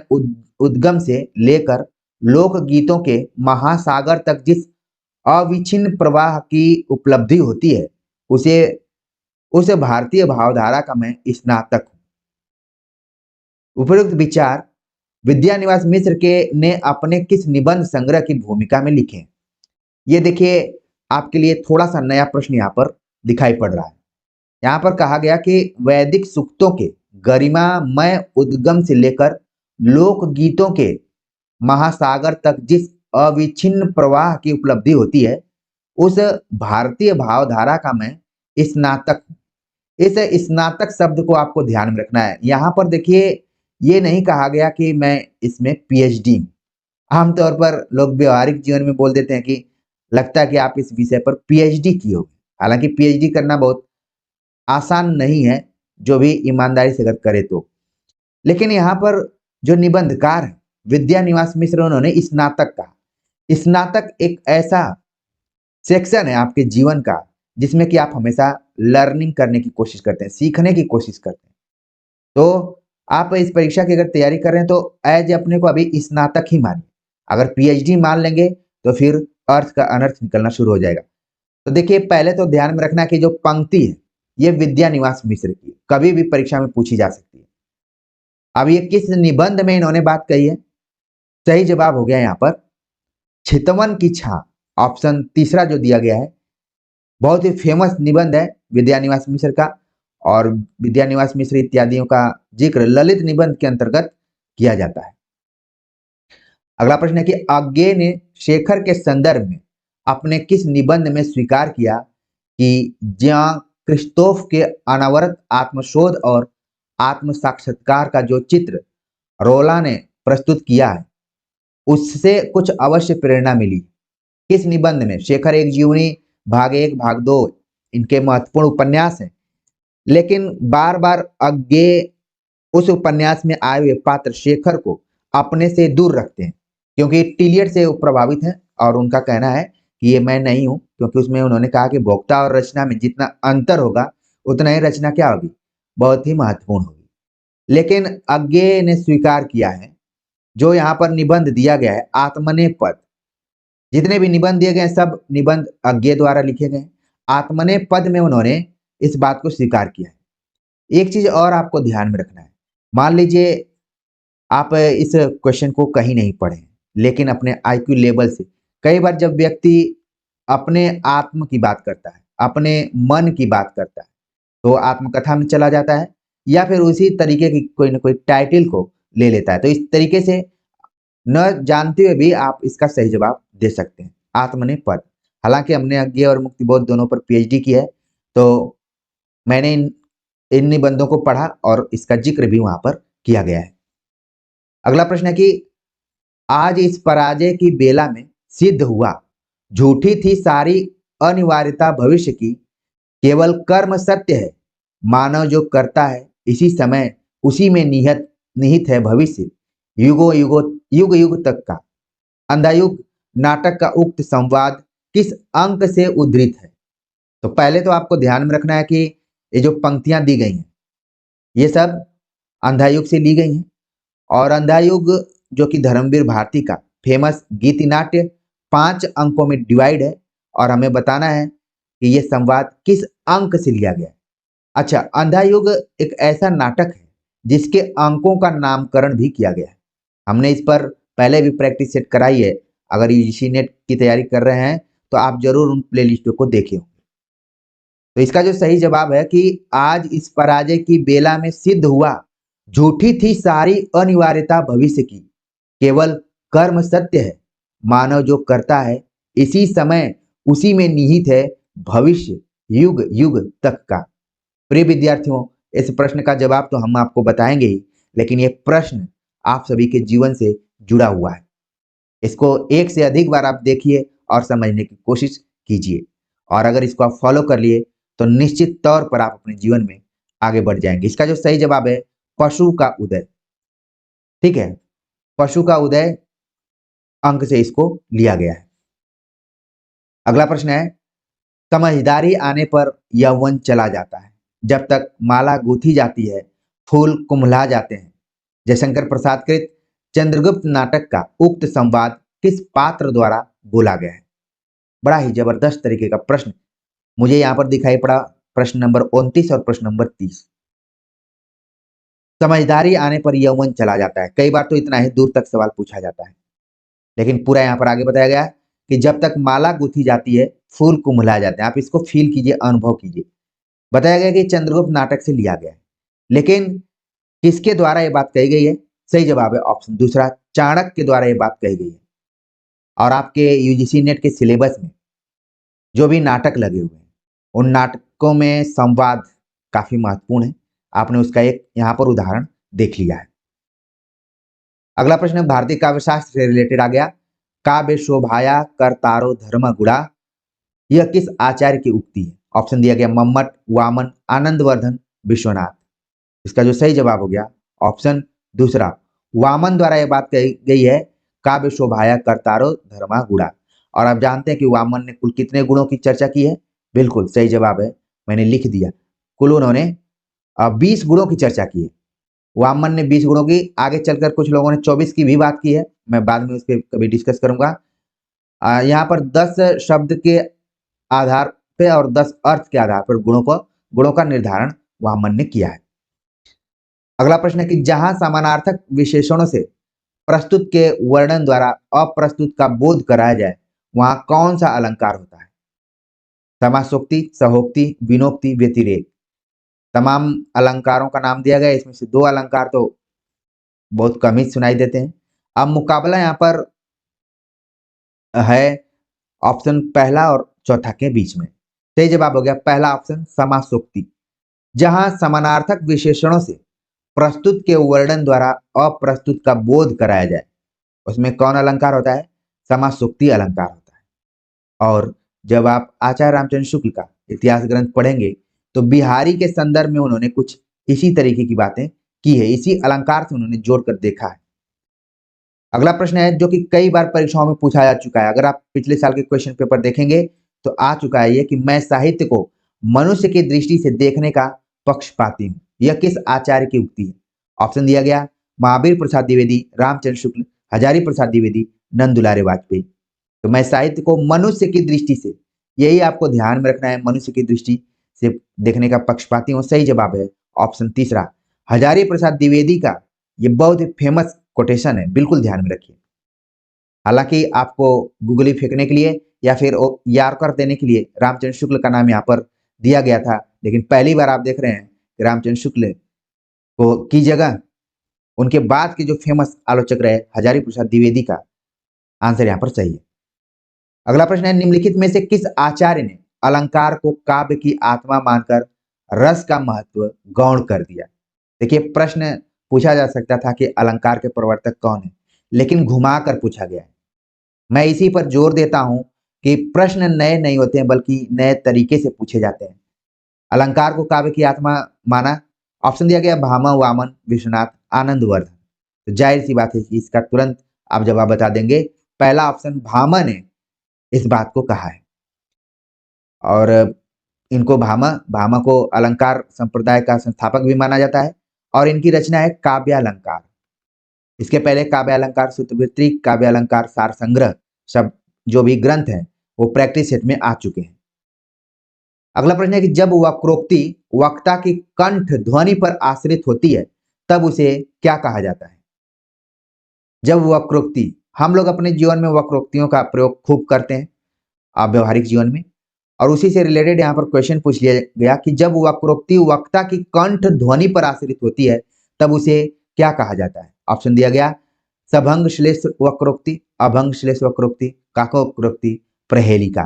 Speaker 1: उद्गम से लेकर लोकगीतों के महासागर तक जिस अविच्छिन्न प्रवाह की उपलब्धि होती है, उस भारतीय भावधारा का मैं स्नातक हूं। उपयुक्त विचार विद्यानिवास मिश्र के ने अपने किस निबंध संग्रह की भूमिका में लिखे? ये देखिए, आपके लिए थोड़ा सा नया प्रश्न यहाँ पर दिखाई पड़ रहा है। यहाँ पर कहा गया कि वैदिक सूक्तों के गरिमामय उद्गम से लेकर लोकगीतों के महासागर तक जिस अविच्छिन्न प्रवाह की उपलब्धि होती है, उस भारतीय भावधारा का मैं स्नातक हूं। इस स्नातक शब्द को आपको ध्यान में रखना है। यहाँ पर देखिए, ये नहीं कहा गया कि मैं इसमें पीएचडी हूं। आमतौर पर लोग व्यवहारिक जीवन में बोल देते हैं कि लगता है कि आप इस विषय पर पीएचडी किए हो। हालांकि पीएचडी करना बहुत आसान नहीं है, जो भी ईमानदारी से अगर करे तो। लेकिन यहाँ पर जो निबंधकार है विद्यानिवास मिश्र, उन्होंने स्नातक कहा। स्नातक एक ऐसा सेक्शन है आपके जीवन का जिसमें कि आप हमेशा लर्निंग करने की कोशिश करते हैं, सीखने की कोशिश करते हैं। तो आप इस परीक्षा की अगर तैयारी कर रहे हैं तो एज अपने को अभी स्नातक ही मानिए। अगर पीएचडी मान लेंगे तो फिर अर्थ का अनर्थ निकलना शुरू हो जाएगा। तो देखिए, पहले तो ध्यान में रखना कि जो पंक्ति है ये विद्यानिवास मिश्र की है, कभी भी परीक्षा में पूछी जा सकती है। अब ये किस निबंध में इन्होंने बात कही है? सही जवाब हो गया यहाँ पर चितवन की छां, ऑप्शन तीसरा जो दिया गया है। बहुत ही फेमस निबंध है विद्यानिवास मिश्र का, और विद्यानिवास मिश्र इत्यादियों का जिक्र ललित निबंध के अंतर्गत किया जाता है। अगला प्रश्न है कि आज्ञे ने शेखर के संदर्भ में अपने किस निबंध में स्वीकार किया कि ज्यां क्रिस्तोफ के अनवरत आत्मशोध और आत्म साक्षात्कार का जो चित्र रोला ने प्रस्तुत किया है उससे कुछ अवश्य प्रेरणा मिली। किस निबंध में? शेखर एक जीवनी भाग 1 भाग 2 इनके महत्वपूर्ण उपन्यास हैं, लेकिन बार बार आज्ञे उस उपन्यास में आए हुए पात्र शेखर को अपने से दूर रखते हैं, क्योंकि टिलियट से वो प्रभावित हैं और उनका कहना है कि ये मैं नहीं हूं, क्योंकि उसमें उन्होंने कहा कि वक्ता और रचना में जितना अंतर होगा उतना ही रचना क्या होगी, बहुत ही महत्वपूर्ण होगी। लेकिन आज्ञे ने स्वीकार किया है, जो यहाँ पर निबंध दिया गया है आत्मने पद, जितने भी निबंध दिए गए सब निबंध आज्ञे द्वारा लिखे गए। आत्मने पद में उन्होंने इस बात को स्वीकार किया है। एक चीज और आपको ध्यान में रखना है, मान लीजिए आप इस क्वेश्चन को कहीं नहीं पढ़े, लेकिन अपने आईक्यू लेवल से कई बार जब व्यक्ति अपने आत्म की बात करता है, अपने मन की बात करता है, तो आत्मकथा में चला जाता है या फिर उसी तरीके की कोई ना कोई टाइटल को ले लेता है। तो इस तरीके से न जानते हुए भी आप इसका सही जवाब दे सकते हैं, आत्मने पद। हालांकि हमने आज्ञे और मुक्तिबोध दोनों पर पीएचडी की है, तो मैंने इन निबंधों को पढ़ा और इसका जिक्र भी वहां पर किया गया है। अगला प्रश्न है कि आज इस पराजय की बेला में सिद्ध हुआ, झूठी थी सारी अनिवार्यता भविष्य की, केवल कर्म सत्य है, मानव जो करता है इसी समय उसी में निहित निहित है भविष्य, युग युग तक का। अंधायुग नाटक का उक्त संवाद किस अंक से उद्धृत है? तो पहले तो आपको ध्यान में रखना है कि ये जो पंक्तियां दी गई हैं ये सब अंधायुग से ली गई हैं, और अंधायुग जो कि धर्मवीर भारती का फेमस गीति नाट्य 5 अंकों में डिवाइड है, और हमें बताना है कि ये संवाद किस अंक से लिया गया है। अच्छा, अंधायुग एक ऐसा नाटक है जिसके अंकों का नामकरण भी किया गया है। हमने इस पर पहले भी प्रैक्टिस सेट कराई है। अगर यूजीसी नेट की तैयारी कर रहे हैं तो आप जरूर उन प्लेलिस्टों को देखें। तो इसका जो सही जवाब है कि आज इस पराजय की बेला में सिद्ध हुआ, झूठी थी सारी अनिवार्यता भविष्य की, केवल कर्म सत्य है, मानव जो करता है इसी समय उसी में निहित है भविष्य, युग युग तक का। प्रिय विद्यार्थियों, इस प्रश्न का जवाब तो हम आपको बताएंगे ही, लेकिन ये प्रश्न आप सभी के जीवन से जुड़ा हुआ है। इसको एक से अधिक बार आप देखिए और समझने की कोशिश कीजिए, और अगर इसको आप फॉलो कर लिए तो निश्चित तौर पर आप अपने जीवन में आगे बढ़ जाएंगे। इसका जो सही जवाब है पशु का उदय। ठीक है, पशु का उदय अंक से इसको लिया गया है। अगला प्रश्न है, समझदारी आने पर यौवन चला जाता है, जब तक माला गूंथी जाती है फूल कुम्हला जाते हैं। जयशंकर प्रसाद कृत चंद्रगुप्त नाटक का उक्त संवाद किस पात्र द्वारा बोला गया है? बड़ा ही जबरदस्त तरीके का प्रश्न मुझे यहाँ पर दिखाई पड़ा, प्रश्न नंबर 29 और प्रश्न नंबर 30। समझदारी आने पर यौवन चला जाता है, कई बार तो इतना ही दूर तक सवाल पूछा जाता है, लेकिन पूरा यहाँ पर आगे बताया गया कि जब तक माला गूंथी जाती है फूल कुम्हला जाते हैं। आप इसको फील कीजिए, अनुभव कीजिए। बताया गया कि चंद्रगुप्त नाटक से लिया गया है, लेकिन किसके द्वारा यह बात कही गई है? सही जवाब है ऑप्शन दूसरा, चाणक्य के द्वारा यह बात कही गई है। और आपके यूजीसी नेट के सिलेबस में जो भी नाटक लगे हुए हैं उन नाटकों में संवाद काफी महत्वपूर्ण है। आपने उसका एक यहाँ पर उदाहरण देख लिया है। अगला प्रश्न भारतीय काव्यशास्त्र से रिलेटेड आ गया। काव्य शोभाया करतारो धर्म गुणा, यह किस आचार्य की उक्ति है? ऑप्शन दिया गया मम्मट, वामन, आनंदवर्धन, विश्वनाथ। इसका जो सही जवाब हो गया ऑप्शन दूसरा, वामन द्वारा यह बात कही गई है, काव्य शोभाया करतारो धर्मा गुणा। और आप जानते हैं कि वामन ने कुल कितने गुणों की चर्चा की है? बिल्कुल सही जवाब है मैंने लिख दिया। कुल उन्होंने 20 गुणों की चर्चा की है। वामन ने 20 गुणों की, आगे चलकर कुछ लोगों ने 24 की भी बात की है, मैं बाद में उस पर कभी डिस्कस करूंगा। यहाँ पर 10 शब्द के आधार पे और 10 अर्थ के आधार पर गुणों का निर्धारण वामन ने किया है। अगला प्रश्न है कि जहां समानार्थक विशेषणों से प्रस्तुत के वर्णन द्वारा अप्रस्तुत का बोध कराया जाए, वहां कौन सा अलंकार होता है? समासोक्ति, सहोक्ति, विनोक्ति, व्यतिरेक। तमाम अलंकारों का नाम दिया गया, इसमें से 2 अलंकार तो बहुत कम ही सुनाई देते हैं। अब मुकाबला यहाँ पर है ऑप्शन पहला और चौथा के बीच में। सही जवाब हो गया पहला ऑप्शन, समासोक्ति। जहां समानार्थक विशेषणों से प्रस्तुत के वर्णन द्वारा अप्रस्तुत का बोध कराया जाए, उसमें कौन अलंकार होता है? समासोक्ति अलंकार होता है। और जब आप आचार्य रामचंद्र शुक्ल का इतिहास ग्रंथ पढ़ेंगे तो बिहारी के संदर्भ में उन्होंने कुछ इसी तरीके की बातें की है, इसी अलंकार से उन्होंने जोड़कर देखा है। अगला प्रश्न है जो कि कई बार परीक्षाओं में पूछा जा चुका है, अगर आप पिछले साल के क्वेश्चन पेपर देखेंगे तो आ चुका है ये कि मैं साहित्य को मनुष्य की दृष्टि से देखने का पक्षपाती हूं। यह किस आचार्य की उक्ति है? ऑप्शन दिया गया महावीर प्रसाद द्विवेदी, रामचंद्र शुक्ल, हजारी प्रसाद द्विवेदी, नंद दुलारे वाजपेयी। तो मैं साहित्य को मनुष्य की दृष्टि से, यही आपको ध्यान में रखना है, मनुष्य की दृष्टि से देखने का पक्षपाती हूं। सही जवाब है ऑप्शन तीसरा, हजारी प्रसाद द्विवेदी का ये बहुत ही फेमस कोटेशन है, बिल्कुल ध्यान में रखिए। हालांकि आपको गूगली फेंकने के लिए या फिर यारकर देने के लिए रामचंद्र शुक्ल का नाम यहाँ पर दिया गया था, लेकिन पहली बार आप देख रहे हैं कि रामचंद्र शुक्ल को की जगह उनके बाद के जो फेमस आलोचक रहे हजारी प्रसाद द्विवेदी का आंसर यहाँ पर सही है। अगला प्रश्न है निम्नलिखित में से किस आचार्य ने अलंकार को काव्य की आत्मा मानकर रस का महत्व गौण कर दिया? देखिए प्रश्न पूछा जा सकता था कि अलंकार के प्रवर्तक कौन है, लेकिन घुमा कर पूछा गया है। मैं इसी पर जोर देता हूं कि प्रश्न नए नहीं होते हैं बल्कि नए तरीके से पूछे जाते हैं। अलंकार को काव्य की आत्मा माना, ऑप्शन दिया गया भामा, वामन, विश्वनाथ, आनंदवर्धन। तो जाहिर सी बात है कि इसका तुरंत आप जवाब बता देंगे, पहला ऑप्शन भामा ने इस बात को कहा है। और इनको भामा को अलंकार संप्रदाय का संस्थापक भी माना जाता है और इनकी रचना है काव्यालंकार। इसके पहले काव्यालंकार सूत्रवृत्ति, काव्यालंकार सार संग्रह, सब जो भी ग्रंथ हैं वो प्रैक्टिस सेट में आ चुके हैं। अगला प्रश्न है कि जब वक्रोक्ति वक्ता की कंठ ध्वनि पर आश्रित होती है तब उसे क्या कहा जाता है? जब वक्रोक्ति, हम लोग अपने जीवन में वक्रोक्तियों का प्रयोग खूब करते हैं व्यवहारिक जीवन में, और उसी से रिलेटेड यहाँ पर क्वेश्चन पूछ लिया गया कि जब वक्रोक्ति वक्ता की कंठ ध्वनि पर आश्रित होती है तब उसे क्या कहा जाता है? ऑप्शन दिया गया सभंग श्लेष वक्रोक्ति, अभंग श्लेष वक्रोक्ति, काकोक्रोक्ति, प्रहेलिका।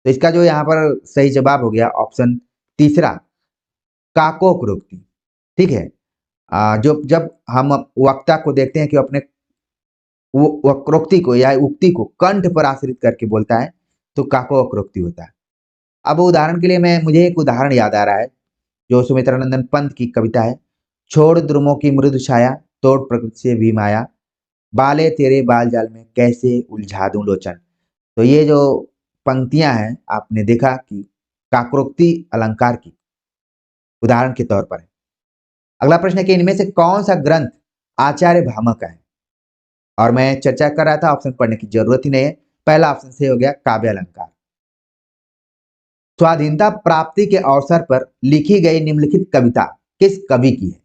Speaker 1: तो इसका जो यहाँ पर सही जवाब हो गया ऑप्शन तीसरा, काकोक्रोक्ति। ठीक है, जो जब हम वक्ता को देखते हैं कि अपने वक्रोक्ति को या उक्ति को कंठ पर आश्रित करके बोलता है तो काकोक्रोक्ति होता है। अब उदाहरण के लिए मुझे एक उदाहरण याद आ रहा है जो सुमित्रानंदन पंत की कविता है, छोड़ द्रुमों की मृदु छाया, तोड़ प्रकृति से भी माया, बाले तेरे बाल जाल में कैसे उलझा दूं लोचन। तो ये जो पंक्तियां हैं आपने देखा कि काकोक्ति अलंकार की उदाहरण के तौर पर है। अगला प्रश्न है कि इनमें से कौन सा ग्रंथ आचार्य भामह का है? और मैं चर्चा कर रहा था, ऑप्शन पढ़ने की जरूरत ही नहीं है, पहला ऑप्शन सही हो गया काव्यालंकार। स्वाधीनता प्राप्ति के अवसर पर लिखी गई निम्नलिखित कविता किस कवि की है?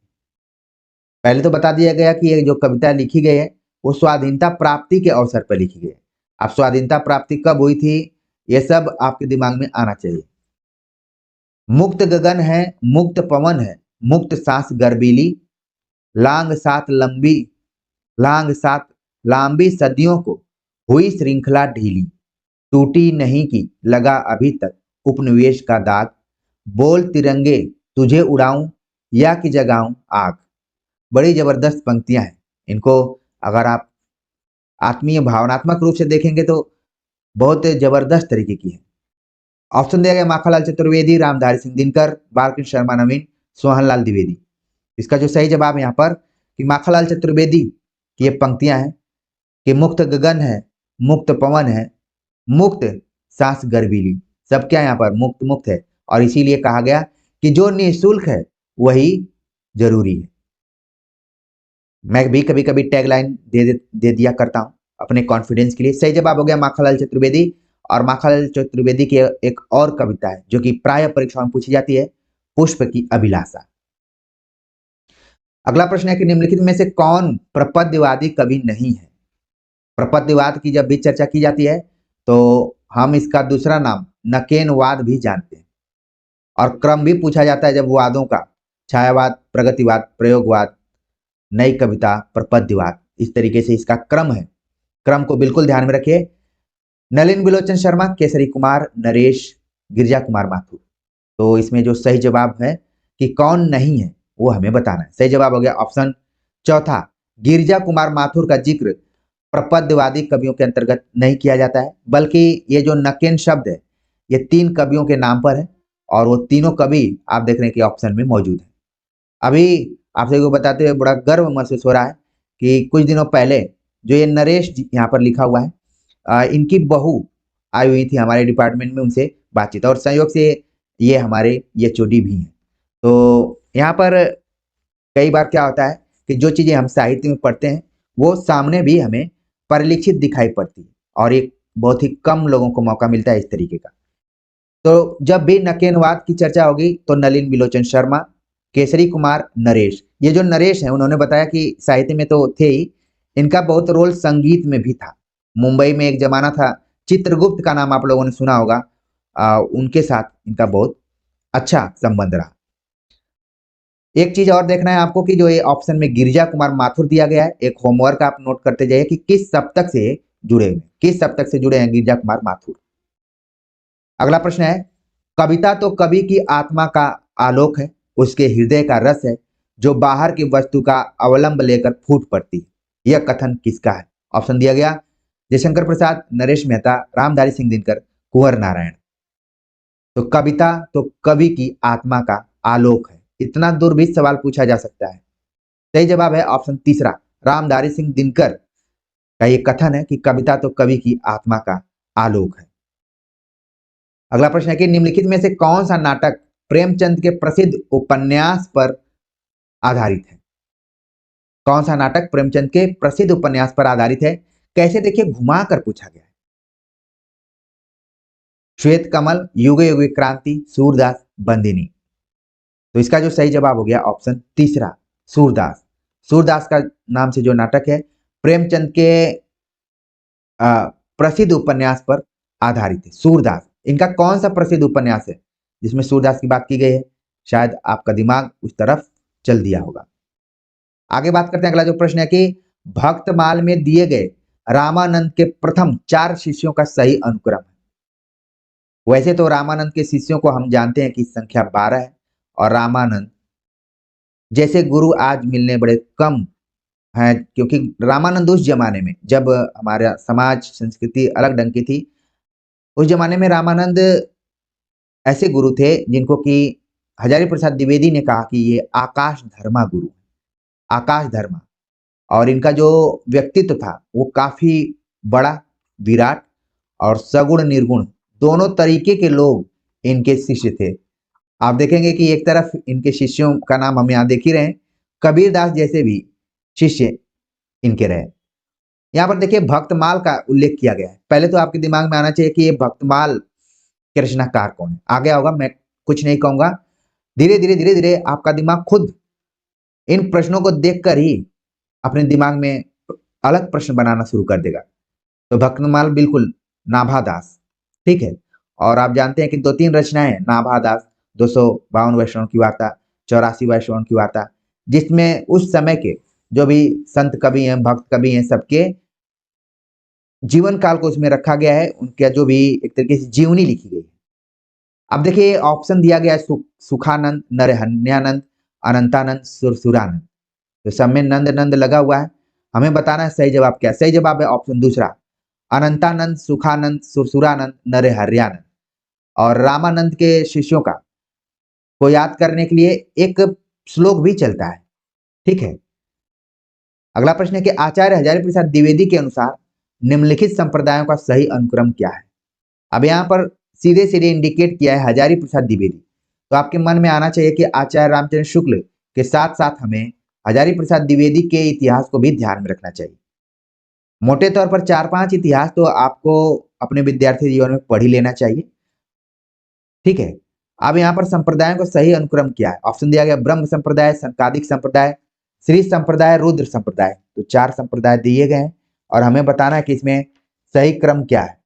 Speaker 1: पहले तो बता दिया गया कि ये जो कविता लिखी गई है वो स्वाधीनता प्राप्ति के अवसर पर लिखी गई है। अब स्वाधीनता प्राप्ति कब हुई थी ये सब आपके दिमाग में आना चाहिए। मुक्त गगन है, मुक्त पवन है, मुक्त सांस गर्बीली, लांग सात लांबी सदियों को हुई श्रृंखला ढीली, टूटी नहीं की लगा अभी तक उपनिवेश का दाग, बोल तिरंगे तुझे उड़ाऊं या कि जगाऊं आग। बड़ी जबरदस्त पंक्तियां हैं, इनको अगर आप आत्मीय भावनात्मक रूप से देखेंगे तो बहुत जबरदस्त तरीके की है। ऑप्शन दिया गया माखनलाल चतुर्वेदी, रामधारी सिंह दिनकर, बालकृष्ण शर्मा नवीन, सोहनलाल द्विवेदी। इसका जो सही जवाब यहाँ पर कि माखनलाल चतुर्वेदी की ये पंक्तियां हैं कि मुक्त गगन है, मुक्त पवन है, मुक्त सांस गर्वीली, सब क्या यहाँ पर मुक्त मुक्त है और इसीलिए कहा गया कि जो निःशुल्क है वही जरूरी है। मैं भी कभी कभी टैगलाइन दे दिया करता हूं अपने कॉन्फिडेंस के लिए। सही जवाब हो गया माखनलाल चतुर्वेदी। और माखनलाल चतुर्वेदी की एक और कविता है जो कि प्राय परीक्षाओं में पूछी जाती है, पुष्प की अभिलाषा। अगला प्रश्न है कि निम्नलिखित में से कौन प्रपद्यवादी कवि नहीं है? प्रपद्यवाद की जब भी चर्चा की जाती है तो हम इसका दूसरा नाम नकेनवाद भी जानते हैं, और क्रम भी पूछा जाता है जब वादों का, छायावाद, प्रगतिवाद, प्रयोगवाद, नई कविता, प्रपद्यवाद, इस तरीके से इसका क्रम है। क्रम को बिल्कुल ध्यान में रखिए। नलिन बिलोचन शर्मा, केसरी कुमार, नरेश, गिरिजा कुमार माथुर। तो इसमें जो सही जवाब है कि कौन नहीं है वो हमें बताना है। सही जवाब हो गया ऑप्शन चौथा, गिरिजा कुमार माथुर का जिक्र प्रपद्यवादी कवियों के अंतर्गत नहीं किया जाता है, बल्कि ये जो नकेन शब्द है ये 3 कवियों के नाम पर है, और वो तीनों कवि आप देख रहे हैं कि ऑप्शन में मौजूद है। अभी आप सभी को बताते हुए बड़ा गर्व महसूस हो रहा है कि कुछ दिनों पहले जो ये नरेश यहाँ पर लिखा हुआ है, इनकी बहू आई हुई थी हमारे डिपार्टमेंट में, उनसे बातचीत, और संयोग से ये हमारे एचओडी भी हैं। तो यहाँ पर कई बार क्या होता है कि जो चीजें हम साहित्य में पढ़ते हैं वो सामने भी हमें परिलक्षित दिखाई पड़ती है, और एक बहुत ही कम लोगों को मौका मिलता है इस तरीके का। तो जब भी नकेनवाद की चर्चा होगी तो नलिन बिलोचन शर्मा, केसरी कुमार, नरेश, ये जो नरेश है उन्होंने बताया कि साहित्य में तो थे ही, इनका बहुत रोल संगीत में भी था। मुंबई में एक जमाना था, चित्रगुप्त का नाम आप लोगों ने सुना होगा, उनके साथ इनका बहुत अच्छा संबंध रहा। एक चीज और देखना है आपको कि जो ये ऑप्शन में गिरिजा कुमार माथुर दिया गया है, एक होमवर्क आप नोट करते जाइए कि किस सप्तक से जुड़े हैं, किस सप्तक से जुड़े हैं गिरिजा कुमार माथुर। अगला प्रश्न है, कविता तो कवि की आत्मा का आलोक है, उसके हृदय का रस है, जो बाहर की वस्तु का अवलंब लेकर फूट पड़ती है। यह कथन किसका है? ऑप्शन दिया गया जयशंकर प्रसाद, नरेश मेहता, रामधारी सिंह दिनकर, कुंवर नारायण। तो कविता तो कवि की आत्मा का आलोक है, इतना दूर भी सवाल पूछा जा सकता है। सही जवाब है ऑप्शन तीसरा, रामधारी सिंह दिनकर का ये कथन है कि कविता तो कवि की आत्मा का आलोक है। अगला प्रश्न है कि निम्नलिखित में से कौन सा नाटक प्रेमचंद के प्रसिद्ध उपन्यास पर आधारित है? कौन सा नाटक प्रेमचंद के प्रसिद्ध उपन्यास पर आधारित है? कैसे, देखिए घुमा कर पूछा गया है। श्वेत कमल, युगे युगे क्रांति, सूरदास, बंदिनी। तो इसका जो सही जवाब हो गया ऑप्शन तीसरा, सूरदास। सूरदास का नाम से जो नाटक है प्रेमचंद के प्रसिद्ध उपन्यास पर आधारित है, सूरदास। इनका कौन सा प्रसिद्ध उपन्यास है जिसमें सूरदास की बात की गई है? शायद आपका दिमाग उस तरफ चल दिया होगा। आगे बात करते हैं। अगला जो प्रश्न है कि भक्तमाल में दिए गए रामानंद के प्रथम 4 शिष्यों का सही अनुक्रम है। वैसे तो रामानंद के शिष्यों को हम जानते हैं कि संख्या 12 है, और रामानंद जैसे गुरु आज मिलने बड़े कम हैं, क्योंकि रामानंद उस जमाने में जब हमारा समाज संस्कृति अलग ढंग की थी, उस जमाने में रामानंद ऐसे गुरु थे जिनको कि हजारी प्रसाद द्विवेदी ने कहा कि ये आकाश धर्मा गुरु, आकाश धर्मा। और इनका जो व्यक्तित्व था वो काफी बड़ा, विराट और सगुण निर्गुण दोनों तरीके के लोग इनके शिष्य थे। आप देखेंगे कि एक तरफ इनके शिष्यों का नाम हम यहाँ देख ही रहे हैं, कबीरदास जैसे भी शिष्य इनके रहे। यहाँ पर देखिए भक्तमाल का उल्लेख किया गया है। पहले तो आपके दिमाग में आना चाहिए कि ये भक्तमाल के रचनाकार कौन है। आ गया होगा, मैं कुछ नहीं कहूंगा, धीरे धीरे आपका दिमाग खुद इन प्रश्नों को देखकर ही अपने दिमाग में अलग प्रश्न बनाना शुरू कर देगा। तो भक्तमाल बिल्कुल नाभादास, ठीक है। और आप जानते हैं कि 2-3 रचनाएं हैं नाभादास, 252 वैष्णव की वार्ता, 84 वैष्णव की वार्ता, जिसमें उस समय के जो भी संत कवि हैं, भक्त कवि हैं, सबके जीवन काल को उसमें रखा गया है, उनका जो भी एक तरीके से जीवनी लिखी गई है। अब देखिए ऑप्शन दिया गया है सुखानंद, नरहन्यानंद, अनंतानंद, सुरसुरानंद। तो सब में नंद नंद लगा हुआ है, हमें बताना है सही जवाब क्या है। सही जवाब है ऑप्शन दूसरा, अनंतानंद, सुखानंद, सुरसुरानंद, नरहरियानंद। और रामानंद के शिष्यों का को याद करने के लिए एक श्लोक भी चलता है, ठीक है। अगला प्रश्न है कि आचार्य हजारी प्रसाद द्विवेदी के अनुसार निम्नलिखित संप्रदायों का सही अनुक्रम क्या है? अब यहाँ पर सीधे सीधे इंडिकेट किया है हजारी प्रसाद द्विवेदी, तो आपके मन में आना चाहिए कि आचार्य रामचंद्र शुक्ल के साथ साथ हमें हजारी प्रसाद द्विवेदी के इतिहास को भी ध्यान में रखना चाहिए। मोटे तौर पर 4-5 इतिहास तो आपको अपने विद्यार्थी जीवन में पढ़ ही लेना चाहिए। ठीक है, अब यहाँ पर संप्रदायों का सही अनुक्रम क्या है? ऑप्शन दिया गया ब्रह्म संप्रदाय, संकादिक संप्रदाय, श्री संप्रदाय, रुद्र संप्रदाय। तो 4 संप्रदाय दिए गए हैं और हमें बताना है कि इसमें सही क्रम क्या है।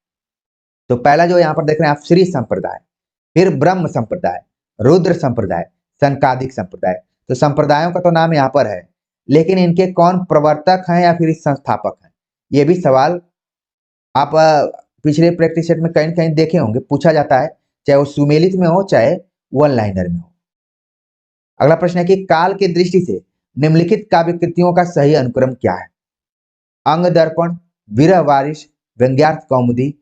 Speaker 1: तो पहला जो यहाँ पर देख रहे हैं आप, श्री संप्रदाय, फिर ब्रह्म संप्रदाय, रुद्र संप्रदाय, संकादिक संप्रदाय। तो संप्रदायों का तो नाम यहाँ पर है, लेकिन इनके कौन प्रवर्तक हैं या फिर संस्थापक हैं, ये भी सवाल आप पिछले प्रैक्टिस सेट में कहीं कहीं देखे होंगे, पूछा जाता है, चाहे वो सुमेलित में हो चाहे वन लाइनर में हो। अगला प्रश्न है कि काल की दृष्टि से निम्नलिखित काव्य कृतियों का सही अनुक्रम क्या है? अंग दर्पण, विरह वारिश, व्यंग्यार्थ कौमुदी,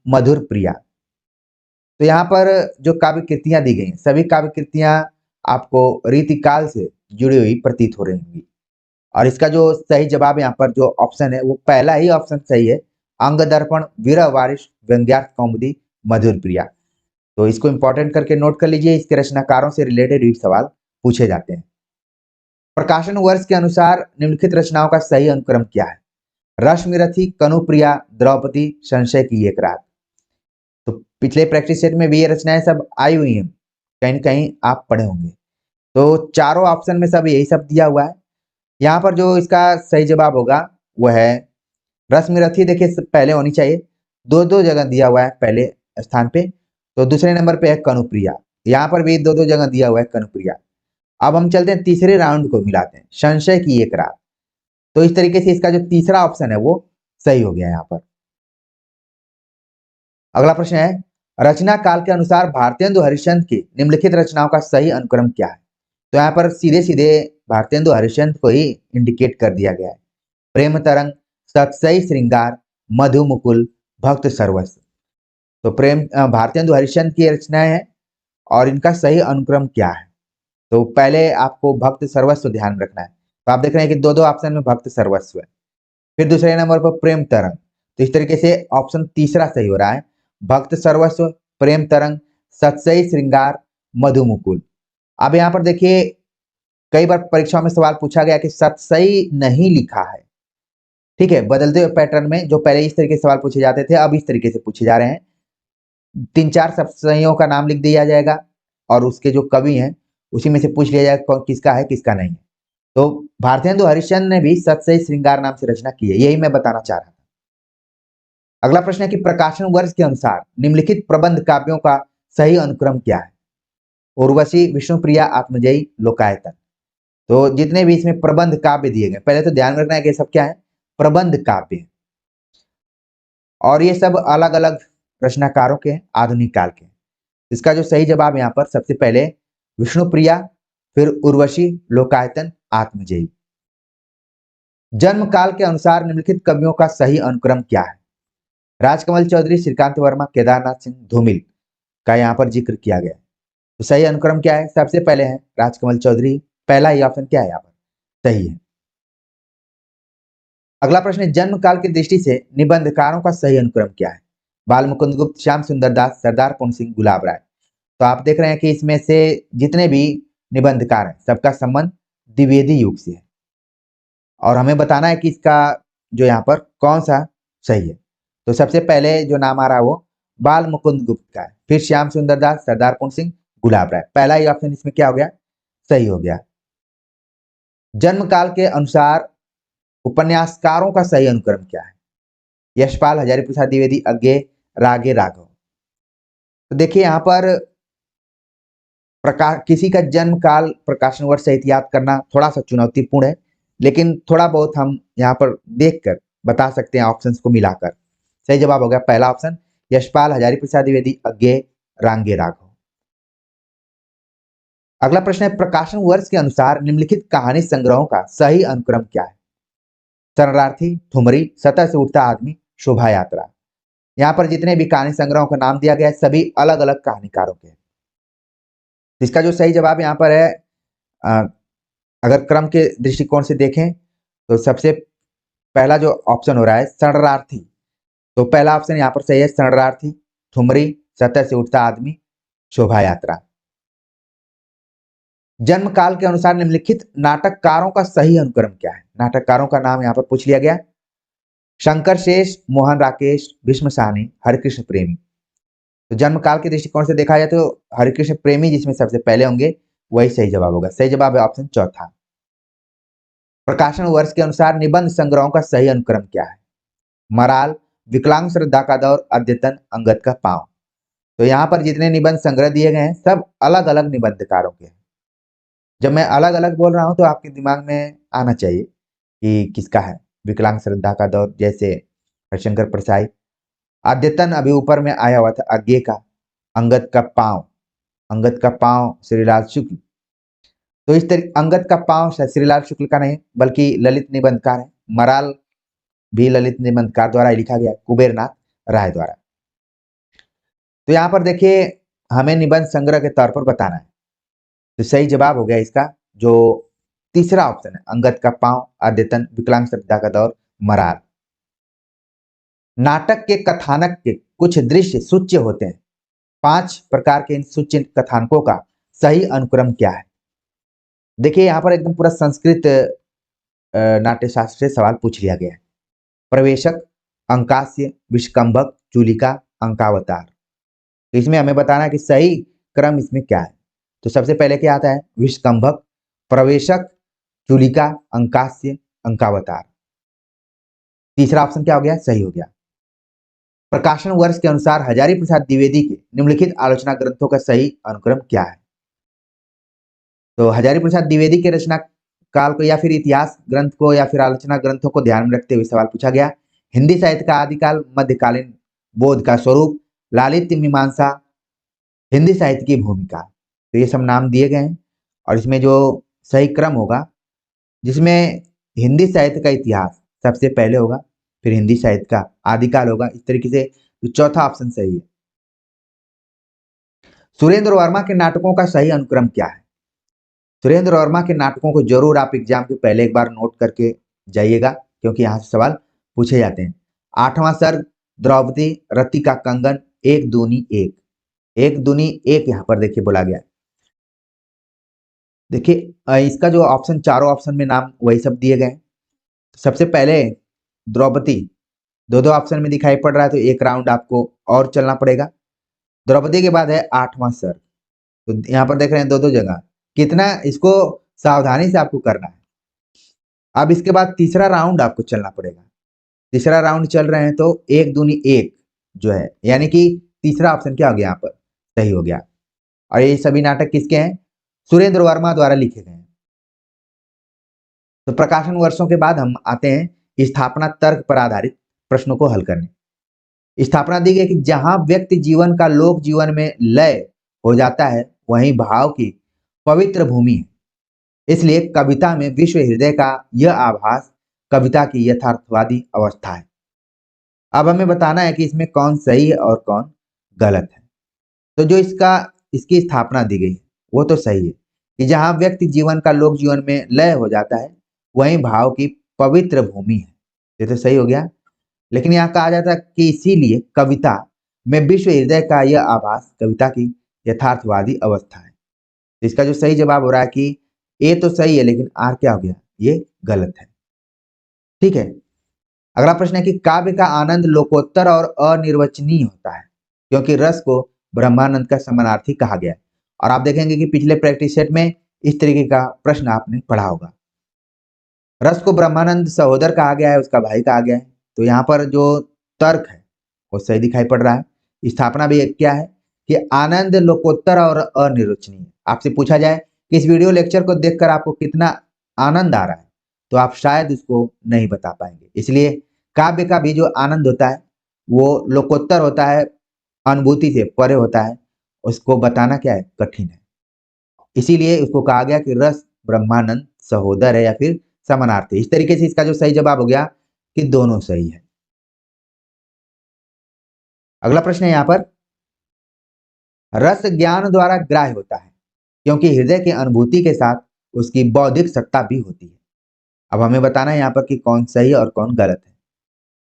Speaker 1: मधुर प्रिया। तो यहाँ पर जो काव्य कृतियां दी गई सभी काव्य कृतियां आपको रीतिकाल से जुड़ी हुई प्रतीत हो रही होंगी, और इसका जो सही जवाब यहाँ पर जो ऑप्शन है वो पहला ही ऑप्शन सही है, अंग दर्पण, विरह वारिश, व्यंग्यार्थ कौमुदी, मधुर प्रिया। तो इसको इंपॉर्टेंट करके नोट कर लीजिए, इसके रचनाकारों से रिलेटेड भी सवाल पूछे जाते हैं। प्रकाशन वर्ष के अनुसार निम्नलिखित रचनाओं का सही अनुक्रम क्या है? रश्मिरथी, कनुप्रिया, द्रौपदी, संशय की एक रात। तो पिछले प्रैक्टिस सेट में भी ये रचनाएं सब आई हुई हैं, कहीं न कहीं आप पढ़े होंगे। तो चारों ऑप्शन में सब यही सब दिया हुआ है। यहाँ पर जो इसका सही जवाब होगा वो है रश्मिरथी। देखिए पहले होनी चाहिए, दो जगह दिया हुआ है पहले स्थान पे। तो दूसरे नंबर पे है कनुप्रिया, यहाँ पर भी दो जगह दिया हुआ है कनुप्रिया। अब हम चलते हैं तीसरे राउंड को मिलाते हैं, संशय की एक रात। तो इस तरीके से इसका जो तीसरा ऑप्शन है वो सही हो गया यहाँ पर। अगला प्रश्न है, रचना काल के अनुसार भारतेंदु हरिश्चंद्र की निम्नलिखित रचनाओं का सही अनुक्रम क्या है? तो यहाँ पर सीधे सीधे भारतेंदु हरिश्चंद्र को ही इंडिकेट कर दिया गया है। प्रेम तरंग, सतसई श्रृंगार, मधु मुकुल, भक्त सर्वस्व। तो भारतेंदु हरिश्चंद्र की रचनाएं हैं और इनका सही अनुक्रम क्या है? तो पहले आपको भक्त सर्वस्व ध्यान में रखना है। तो आप देख रहे हैं कि दो ऑप्शन में भक्त सर्वस्व है। फिर दूसरे नंबर पर प्रेम तरंग। तो इस तरीके से ऑप्शन तीसरा सही हो रहा है, भक्त सर्वस्व, प्रेम तरंग, सतसई श्रृंगार, मधु मुकुल। अब यहाँ पर देखिए कई बार परीक्षाओं में सवाल पूछा गया कि सतसई नहीं लिखा है। ठीक है, बदलते हुए पैटर्न में जो पहले इस तरीके से सवाल पूछे जाते थे अब इस तरीके से पूछे जा रहे हैं। 3-4 सतसइयों का नाम लिख दिया जाएगा और उसके जो कवि हैं उसी में से पूछ लिया जाएगा किसका है किसका नहीं है। तो भारतेंदु हरिश्चंद्र ने भी सतसई श्रृंगार नाम से रचना की है, यही मैं बताना चाह रहा था। अगला प्रश्न है कि प्रकाशन वर्ष के अनुसार निम्नलिखित प्रबंध काव्यों का सही अनुक्रम क्या है? उर्वशी, विष्णुप्रिया, आत्मजयी, लोकायतन। तो जितने भी इसमें प्रबंध काव्य दिए गए, पहले तो ध्यान रखना है कि सब क्या है, प्रबंध काव्य, और ये सब अलग अलग रचनाकारों के आधुनिक काल के। इसका जो सही जवाब यहाँ पर सबसे पहले विष्णुप्रिया, फिर उर्वशी, लोकायतन, आत्मजयी। जन्म काल के अनुसार निम्नलिखित कवियों का सही अनुक्रम क्या है? राजकमल चौधरी, श्रीकांत वर्मा, केदारनाथ सिंह, धूमिल का यहाँ पर जिक्र किया गया है। तो सही अनुक्रम क्या है? सबसे पहले है राजकमल चौधरी, पहला ही ऑप्शन क्या है यहाँ पर सही है। अगला प्रश्न है, जन्म काल की दृष्टि से निबंधकारों का सही अनुक्रम क्या है? बाल मुकुंद गुप्त, श्याम सुंदर दास, सरदार पूर्ण सिंह, गुलाब राय। तो आप देख रहे हैं कि इसमें से जितने भी निबंधकार हैं सबका संबंध द्विवेदी युग से है, और हमें बताना है कि इसका जो यहाँ पर कौन सा सही है। तो सबसे पहले जो नाम आ रहा है वो बाल मुकुंद गुप्त का है, फिर श्याम सुंदर दास, सरदार पूर्ण सिंह, गुलाब राय। पहला ही ऑप्शन इसमें क्या हो गया, सही हो गया। जन्म काल के अनुसार उपन्यासकारों का सही अनुक्रम क्या है? यशपाल, हजारी प्रसाद द्विवेदी, अज्ञे, रागे, राघव। तो देखिए यहाँ पर किसी का जन्म काल प्रकाशन वर्ष सहित याद करना थोड़ा सा चुनौतीपूर्ण है, लेकिन थोड़ा बहुत हम यहाँ पर देखकर बता सकते हैं ऑप्शंस को मिलाकर। सही जवाब हो गया पहला ऑप्शन, यशपाल, हजारी प्रसाद द्विवेदी, अज्ञे, रांगे, राघव। अगला प्रश्न है, प्रकाशन वर्ष के अनुसार निम्नलिखित कहानी संग्रहों का सही अनुक्रम क्या है? शरणार्थी, ठुमरी, सतह से उठता आदमी, शोभा यात्रा। यहाँ पर जितने भी कहानी संग्रहों का नाम दिया गया है सभी अलग अलग कहानीकारों के। इसका जो सही जवाब यहाँ पर है, अगर क्रम के दृष्टिकोण से देखें तो सबसे पहला जो ऑप्शन हो रहा है शरणार्थी। तो पहला ऑप्शन यहाँ पर सही है, शरणार्थी, ठुमरी, सतह से उठता आदमी, शोभा यात्रा। जन्म काल के अनुसार निम्नलिखित नाटककारों का सही अनुक्रम क्या है? नाटककारों का नाम यहाँ पर पूछ लिया गया। शंकर शेष, मोहन राकेश, भीष्म साहनी, हरिकृष्ण प्रेमी। तो जन्म काल के दृष्टिकोण से देखा जाए तो हरिकृष्ण प्रेमी जिसमें सबसे पहले होंगे वही सही जवाब होगा। सही जवाब है ऑप्शन चौथा। प्रकाशन वर्ष के अनुसार निबंध संग्रहों का सही अनुक्रम क्या है? मराल, विकलांग श्रद्धा का दौर, अद्यतन, अंगद का पांव। तो यहाँ पर जितने निबंध संग्रह दिए गए हैं सब अलग अलग निबंधकारों के हैं। जब मैं अलग अलग बोल रहा हूं तो आपके दिमाग में आना चाहिए कि किसका है। विकलांग श्रद्धा का दौर जैसे हरिशंकर प्रसाई, अद्यतन अभी ऊपर में आया हुआ था आगे का, अंगद का पांव श्रीलाल शुक्ल। तो इस तरीके अंगद का पांव श्रीलाल शुक्ल का नहीं बल्कि ललित निबंधकार है। मराल भी ललित निबंधकार द्वारा लिखा गया, कुबेरनाथ राय द्वारा। तो यहाँ पर देखिए हमें निबंध संग्रह के तौर पर बताना है, तो सही जवाब हो गया इसका जो तीसरा ऑप्शन है, अंगद का पांव, अद्यतन, विकलांग श्रद्धा का दौर, मराल। नाटक के कथानक के कुछ दृश्य सूच्य होते हैं। 5 प्रकार के इन सूच्य कथानकों का सही अनुक्रम क्या है? देखिए यहाँ पर एकदम पूरा संस्कृत नाट्य शास्त्र से सवाल पूछ लिया गया है। प्रवेशक, अंकास्य, विष्कंभक, चूलिका, अंकावतार। तो इसमें हमें बताना है कि सही क्रम इसमें क्या है। तो सबसे पहले क्या आता है? विष्कंभक, प्रवेशक, चूलिका, अंकास्य, अंकावतार। तीसरा ऑप्शन क्या हो गया? सही हो गया। प्रकाशन वर्ष के अनुसार हजारी प्रसाद द्विवेदी के निम्नलिखित आलोचना ग्रंथों का सही अनुक्रम क्या है? तो हजारी प्रसाद द्विवेदी के रचना काल को या फिर इतिहास ग्रंथ को या फिर आलोचना ग्रंथों को ध्यान में रखते हुए सवाल पूछा गया। हिंदी साहित्य का आदिकाल, मध्यकालीन बोध का स्वरूप, लालित्य मीमांसा, हिंदी साहित्य की भूमिका। तो ये सब नाम दिए गए हैं और इसमें जो सही क्रम होगा जिसमें हिंदी साहित्य का इतिहास सबसे पहले होगा, फिर हिंदी साहित्य का आदिकाल होगा। इस तरीके से तो चौथा ऑप्शन सही है। सुरेंद्र वर्मा के नाटकों का सही अनुक्रम क्या है? सुरेंद्र वर्मा के नाटकों को जरूर आप एग्जाम के पहले एक बार नोट करके जाइएगा क्योंकि यहाँ से सवाल पूछे जाते हैं। 8वां सर्ग, द्रौपदी, रति का कंगन, एक दूनी एक। एक दूनी एक यहाँ पर देखिए बोला गया। देखिए इसका जो ऑप्शन, चारों ऑप्शन में नाम वही सब दिए गए। सबसे पहले द्रौपदी दो दो ऑप्शन में दिखाई पड़ रहा है तो एक राउंड आपको और चलना पड़ेगा। द्रौपदी के बाद है 8वां सर्ग, तो यहाँ पर देख रहे हैं दो दो जगह, कितना इसको सावधानी से आपको करना है। अब इसके बाद तीसरा राउंड आपको चलना पड़ेगा। तीसरा राउंड चल रहे हैं तो एक दूनी एक जो है, यानी कि तीसरा ऑप्शन क्या हो गया? यहाँ पर सही हो गया। और ये सभी नाटक किसके हैं? सुरेंद्र वर्मा द्वारा लिखे गए हैं। तो प्रकाशन वर्षों के बाद हम आते हैं स्थापना तर्क पर आधारित प्रश्नों को हल करने। स्थापना दी गई कि जहां व्यक्ति जीवन का लोक जीवन में लय हो जाता है वहीं भाव की पवित्र भूमि है। इसलिए कविता में विश्व हृदय का यह आभास कविता की यथार्थवादी अवस्था है। अब हमें बताना है कि इसमें कौन सही है और कौन गलत है। तो जो इसकी स्थापना दी गई है वो तो सही है कि जहां व्यक्ति जीवन का लोक जीवन में लय हो जाता है वहीं भाव की पवित्र भूमि है। ये तो सही हो गया। लेकिन यहाँ कहा जाता है कि इसीलिए कविता में विश्व हृदय का यह आभास कविता की यथार्थवादी अवस्था है। इसका जो सही जवाब हो रहा है कि ए तो सही है लेकिन आर क्या हो गया? ये गलत है। ठीक है। अगला प्रश्न है कि काव्य का आनंद लोकोत्तर और अनिर्वचनीय होता है क्योंकि रस को ब्रह्मानंद का समानार्थी कहा गया है। और आप देखेंगे कि पिछले प्रैक्टिस सेट में इस तरीके का प्रश्न आपने पढ़ा होगा। रस को ब्रह्मानंद सहोदर कहा गया है, उसका भाई कहा गया है। तो यहाँ पर जो तर्क है वो सही दिखाई पड़ रहा है। स्थापना भी एक क्या है कि आनंद लोकोत्तर और अनिर्वचनीय। आपसे पूछा जाए कि इस वीडियो लेक्चर को देखकर आपको कितना आनंद आ रहा है तो आप शायद इसको नहीं बता पाएंगे। इसलिए काव्य का भी जो आनंद होता है वो लोकोत्तर होता है, अनुभूति से परे होता है, उसको बताना क्या है? कठिन है। इसीलिए उसको कहा गया कि रस ब्रह्मानंद सहोदर है या फिर समानार्थी। इस तरीके से इसका जो सही जवाब हो गया कि दोनों सही है। अगला प्रश्न है यहाँ पर, रस ज्ञान द्वारा ग्राह्य होता है क्योंकि हृदय की अनुभूति के साथ उसकी बौद्धिक सत्ता भी होती है। अब हमें बताना है यहाँ पर कि कौन सही और कौन गलत है।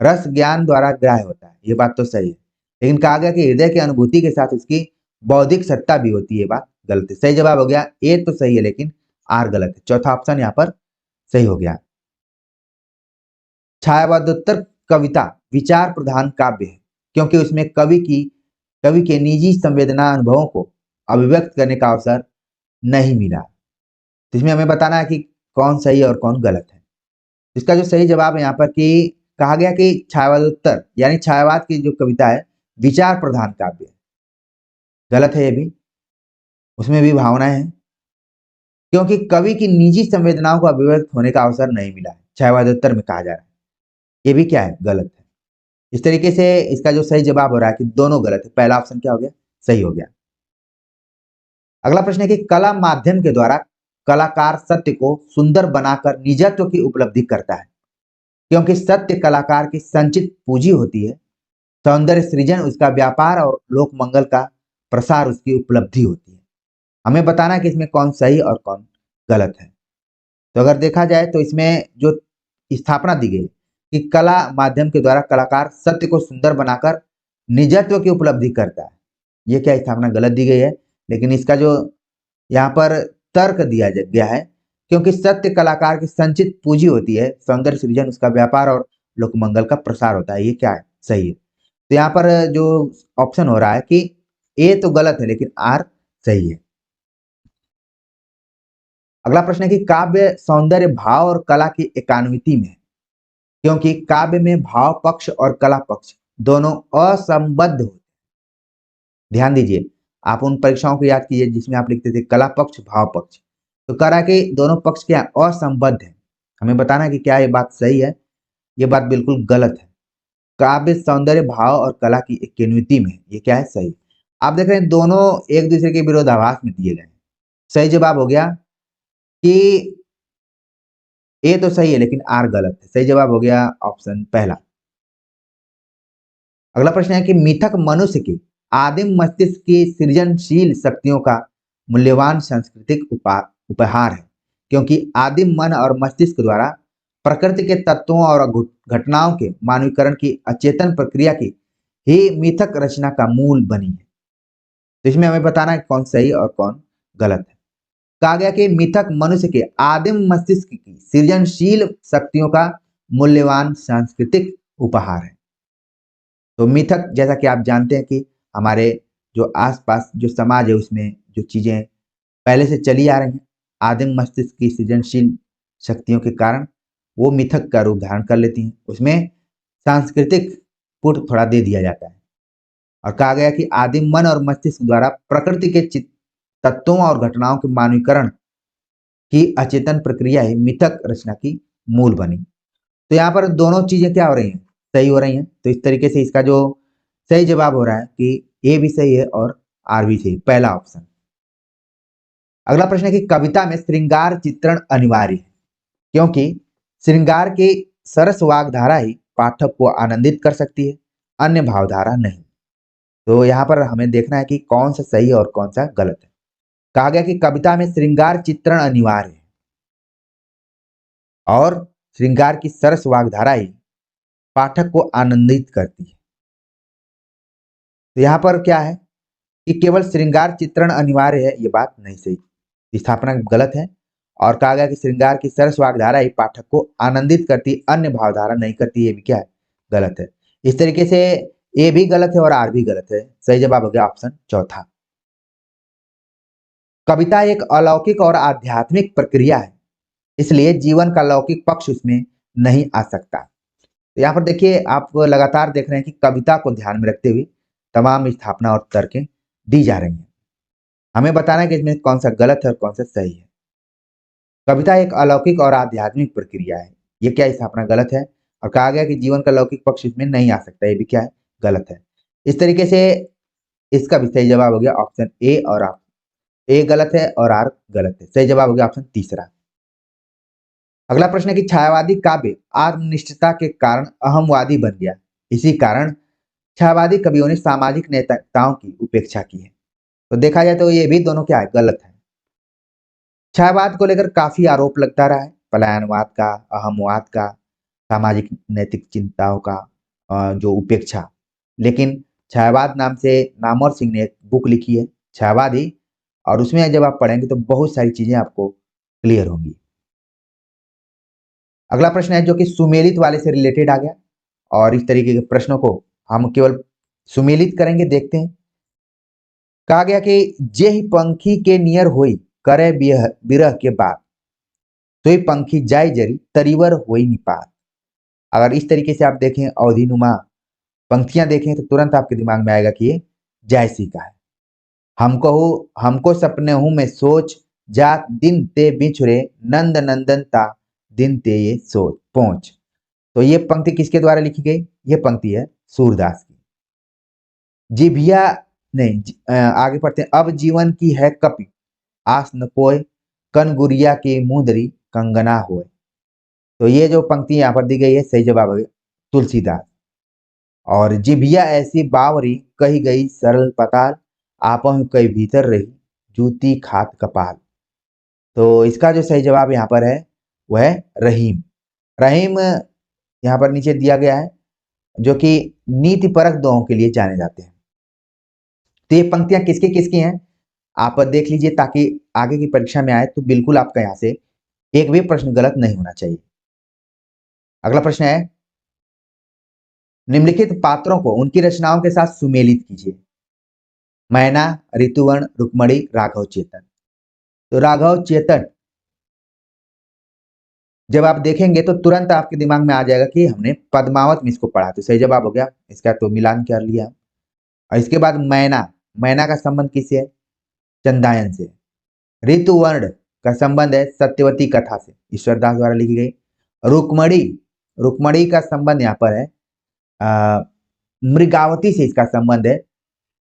Speaker 1: रस ज्ञान द्वारा ग्राह्य होता है, ये बात तो सही है, लेकिन कहा गया कि हृदय की अनुभूति के साथ उसकी बौद्धिक सत्ता भी होती है, बात गलत है। सही जवाब हो गया ए तो सही है लेकिन आर गलत है। चौथा ऑप्शन यहाँ पर सही हो गया। छायावादोत्तर कविता विचार प्रधान काव्य है क्योंकि उसमें कवि के निजी संवेदना अनुभवों को अभिव्यक्त करने का अवसर नहीं मिला। तो इसमें हमें बताना है कि कौन सही और कौन गलत है। इसका जो सही जवाब है यहाँ पर कि कहा गया कि छायावादोत्तर यानी छायावाद की जो कविता है विचार प्रधान काव्य है। गलत है ये भी, उसमें भी भावनाएं हैं क्योंकि कवि की निजी संवेदनाओं को अभिव्यक्त होने का अवसर नहीं मिला है, छायावादोत्तर में कहा जा रहा है। ये भी क्या है, गलत है। इस तरीके से इसका जो सही जवाब हो रहा है कि दोनों गलत है। पहला ऑप्शन क्या हो गया, सही हो गया। अगला प्रश्न है कि कला माध्यम के द्वारा कलाकार सत्य को सुंदर बनाकर निजत्व की उपलब्धि करता है क्योंकि सत्य कलाकार की संचित पूंजी होती है, सौंदर्य सृजन उसका व्यापार और लोक मंगल का प्रसार उसकी उपलब्धि होती है। हमें बताना है कि इसमें कौन सही और कौन गलत है। तो अगर देखा जाए तो इसमें जो स्थापना दी गई कि कला माध्यम के द्वारा कलाकार सत्य को सुंदर बनाकर निजत्व की उपलब्धि करता है, ये क्या स्थापना गलत दी गई है। लेकिन इसका जो यहाँ पर तर्क दिया गया है क्योंकि सत्य कलाकार की संचित पूंजी होती है, सौंदर्य सृजन उसका व्यापार और लोकमंगल का प्रसार होता है, ये क्या है, सही है। तो यहाँ पर जो ऑप्शन हो रहा है कि ए तो गलत है लेकिन आर सही है। अगला प्रश्न है कि काव्य सौंदर्य भाव और कला की एकान्विति में है क्योंकि काव्य में भाव पक्ष और कला पक्ष दोनों असंबद्ध होते। ध्यान दीजिए, आप उन परीक्षाओं को याद कीजिए जिसमें आप लिखते थे कला पक्ष भाव पक्ष, तो कह रहा है कि दोनों पक्ष क्या असंबद्ध है। हमें बताना है कि क्या ये बात सही है, ये बात बिल्कुल गलत है। काव्य सौंदर्य भाव और कला की एकान्विति में, ये क्या है, सही। आप देख रहे हैं दोनों एक दूसरे के विरोधाभास में दिए गए हैं। सही जवाब हो गया कि ए तो सही है लेकिन आर गलत है। सही जवाब हो गया ऑप्शन पहला। अगला प्रश्न है कि मिथक मनुष्य के आदिम मस्तिष्क की सृजनशील शक्तियों का मूल्यवान सांस्कृतिक उपहार है क्योंकि आदिम मन और मस्तिष्क द्वारा प्रकृति के तत्वों और घटनाओं के मानवीकरण की अचेतन प्रक्रिया की ही मिथक रचना का मूल बनी है। तो इसमें हमें बताना है कौन सही और कौन गलत है। कहा गया कि मिथक मनुष्य के आदिम मस्तिष्क की सृजनशील शक्तियों का मूल्यवान सांस्कृतिक उपहार है। तो मिथक जैसा कि आप जानते हैं कि हमारे जो आसपास जो समाज है उसमें जो चीजें पहले से चली आ रही हैं, आदिम मस्तिष्क की सृजनशील शक्तियों के कारण वो मिथक का रूप धारण कर लेती हैं। उसमें सांस्कृतिक पुट थोड़ा दे दिया जाता है और कहा गया कि आदिम मन और मस्तिष्क द्वारा प्रकृति के तत्वों और घटनाओं के मानवीकरण की अचेतन प्रक्रिया ही मिथक रचना की मूल बनी। तो यहाँ पर दोनों चीजें क्या हो रही हैं, सही हो रही हैं। तो इस तरीके से इसका जो सही जवाब हो रहा है कि ए भी सही है और आर भी सही, पहला ऑप्शन। अगला प्रश्न है कि कविता में श्रृंगार चित्रण अनिवार्य है क्योंकि श्रृंगार की सरस वाग्धारा ही पाठक को आनंदित कर सकती है, अन्य भावधारा नहीं। तो यहाँ पर हमें देखना है कि कौन सा सही और कौन सा गलत है। कहा गया कि कविता में श्रृंगार चित्रण अनिवार्य है और श्रृंगार की सरस वाग्धारा ही पाठक को आनंदित करती है। तो यहाँ पर क्या है कि केवल श्रृंगार चित्रण अनिवार्य है, ये बात नहीं सही, स्थापना गलत है। और कहा गया कि श्रृंगार की सरस वाग्धारा ही पाठक को आनंदित करती, अन्य भावधारा नहीं करती, ये भी क्या है, गलत है। इस तरीके से ए भी गलत है और आर भी गलत है। सही जवाब हो गया ऑप्शन चौथा। कविता एक अलौकिक और आध्यात्मिक प्रक्रिया है इसलिए जीवन का लौकिक पक्ष उसमें नहीं आ सकता। तो यहाँ पर देखिए आप लगातार देख रहे हैं कि कविता को ध्यान में रखते हुए तमाम स्थापना और तर्कें दी जा रही हैं। हमें बताना है कि इसमें कौन सा गलत है और कौन सा सही है। कविता एक अलौकिक और आध्यात्मिक प्रक्रिया है, ये क्या स्थापना गलत है। और कहा गया कि जीवन का लौकिक पक्ष इसमें नहीं आ सकता, ये भी क्या है, गलत है। इस तरीके से इसका भी सही जवाब हो गया ऑप्शन ए और आप ए गलत है और आर गलत है। सही जवाब हो गया ऑप्शन तीसरा। अगला प्रश्न है कि छायावादी काव्य आत्मनिष्ठता के कारण अहमवादी बन गया, इसी कारण छायावादी कवियों ने सामाजिक नैतिकताओं की उपेक्षा की है। तो देखा जाए तो ये भी दोनों क्या है, गलत है। छायावाद को लेकर काफी आरोप लगता रहा है, पलायनवाद का, अहमवाद का, सामाजिक नैतिक चिंताओं का जो उपेक्षा। लेकिन छायावाद नाम से नामवर सिंह ने एक बुक लिखी है, छायावाद ही, और उसमें जब आप पढ़ेंगे तो बहुत सारी चीजें आपको क्लियर होंगी। अगला प्रश्न है जो कि सुमेलित वाले से रिलेटेड आ गया, और इस तरीके के प्रश्नों को हम केवल सुमेलित करेंगे। देखते हैं, कहा गया कि जेहि पंखी के नियर होई करे बिरह के बाद, तो पंखी जाय जरी तरीवर होई निपात। अगर इस तरीके से आप देखें अवधिनुमा पंक्तियां देखें तो तुरंत आपके दिमाग में आएगा कि ये जायसी का है। हमको सपने हूं मैं सोच जात दिन ते बिछुरे नंद नंदन ता दिन ते ये सोच पहुंच। तो ये पंक्ति किसके द्वारा लिखी गई? ये पंक्ति है सूरदास की। जिभिया नहीं आगे पढ़ते हैं। अब जीवन की है कपि आस न कोय कन गुरिया के मुंदरी कंगना होए। तो ये जो पंक्ति यहाँ पर दी गई है सही जवाब है तुलसीदास। और जिभिया ऐसी बावरी कही गई सरल पताल आपह कई भीतर रही जूती खात कपाल। तो इसका जो सही जवाब यहाँ पर है वह है रहीम। रहीम यहाँ पर नीचे दिया गया है, जो कि नीति परक दोहों के लिए जाने जाते हैं। तो ये पंक्तियां किसकी किसकी हैं आप देख लीजिए, ताकि आगे की परीक्षा में आए तो बिल्कुल आपका यहाँ से एक भी प्रश्न गलत नहीं होना चाहिए। अगला प्रश्न है, निम्नलिखित पात्रों को उनकी रचनाओं के साथ सुमेलित कीजिए। मैना, ऋतुवर्ण, रुक्मणी, राघव चेतन। तो राघव चेतन जब आप देखेंगे तो तुरंत आपके दिमाग में आ जाएगा कि हमने पद्मावत में इसको पढ़ा, तो सही जवाब हो गया इसका, तो मिलान कर लिया। और इसके बाद मैना, मैना का संबंध किससे है? चंदायन से। ऋतुवर्ण का संबंध है सत्यवती कथा से, ईश्वरदास द्वारा लिखी गई। रुक्मणी, रुक्मणी का संबंध यहाँ पर है मृगावती से, इसका संबंध है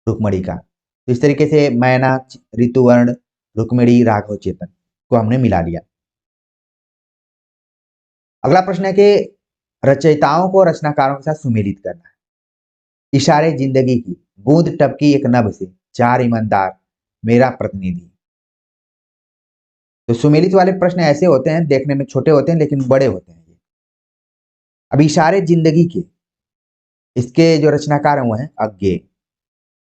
Speaker 1: रुक्मणी का। तो इस तरीके से मैना, ऋतुवर्ण, रुक्मिणी, राघव चेतन को हमने मिला लिया। अगला प्रश्न है कि रचयिताओं को रचनाकारों के साथ सुमेलित करना है। इशारे जिंदगी की, बूंद टपकी एक नभ से, चार ईमानदार, मेरा प्रतिनिधि। तो सुमेलित वाले प्रश्न ऐसे होते हैं, देखने में छोटे होते हैं लेकिन बड़े होते हैं। अब इशारे जिंदगी के, इसके जो रचनाकार हैं वो हैं अज्ञे।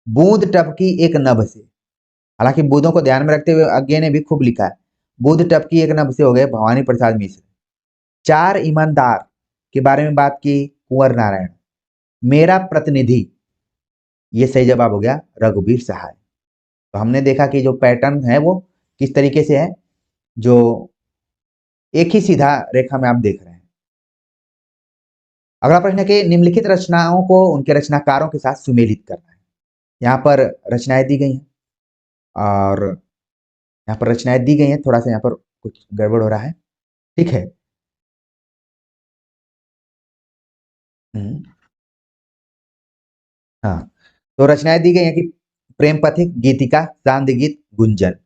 Speaker 1: बूंद टपकी एक नभ से, हालांकि बूंदों को ध्यान में रखते हुए अज्ञे ने भी खूब लिखा है। बूंद टपकी एक नभ से हो गए भवानी प्रसाद मिश्र। चार ईमानदार के बारे में बात की कुंवर नारायण। मेरा प्रतिनिधि, ये सही जवाब हो गया रघुवीर सहाय। तो हमने देखा कि जो पैटर्न है वो किस तरीके से है, जो एक ही सीधा रेखा में आप देख रहे हैं। अगला प्रश्न है कि निम्नलिखित रचनाओं को उनके रचनाकारों के साथ सुमेलित करना है। यहाँ पर रचनाएं दी गई हैं, और यहाँ पर रचनाएं दी गई हैं, थोड़ा सा यहाँ पर कुछ गड़बड़ हो रहा है, ठीक है। हाँ, तो रचनाएं दी गई हैं कि प्रेम पथिक, गीतिका, चांद गीत, गुंजन।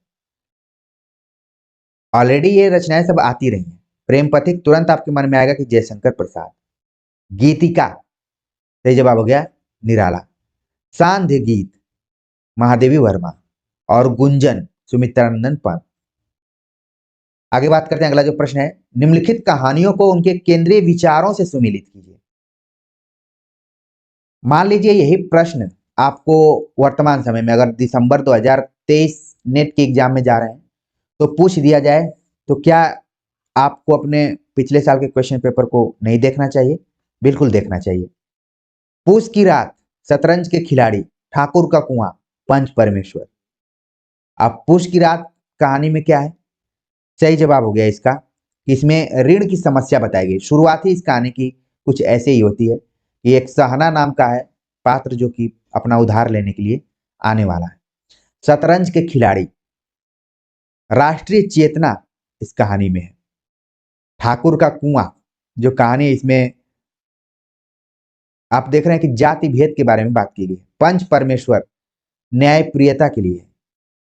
Speaker 1: ऑलरेडी ये रचनाएं सब आती रही हैं। प्रेम पथिक तुरंत आपके मन में आएगा कि जयशंकर प्रसाद। गीतिका सही जवाब हो गया निराला। सांध्य गीत महादेवी वर्मा, और गुंजन सुमित्रानंदन पंत। आगे बात करते हैं, अगला जो प्रश्न है, निम्नलिखित कहानियों को उनके केंद्रीय विचारों से सुमेलित कीजिए। मान लीजिए यही प्रश्न आपको वर्तमान समय में अगर दिसंबर 2023 नेट के एग्जाम में जा रहे हैं तो पूछ दिया जाए, तो क्या आपको अपने पिछले साल के क्वेश्चन पेपर को नहीं देखना चाहिए? बिल्कुल देखना चाहिए। पूस की रात, शतरंज के खिलाड़ी, ठाकुर का कुआं, पंच परमेश्वर। अब पूस की रात कहानी में क्या है? सही जवाब हो गया इसका कि इसमें ऋण की समस्या बताई गई। शुरुआत ही इस कहानी की कुछ ऐसे ही होती है कि एक सहना नाम का है पात्र जो कि अपना उधार लेने के लिए आने वाला है। शतरंज के खिलाड़ी, राष्ट्रीय चेतना इस कहानी में है। ठाकुर का कुआं, जो कहानी इसमें आप देख रहे हैं कि जाति भेद के बारे में बात की गई। पंच परमेश्वर न्याय प्रियता के लिए,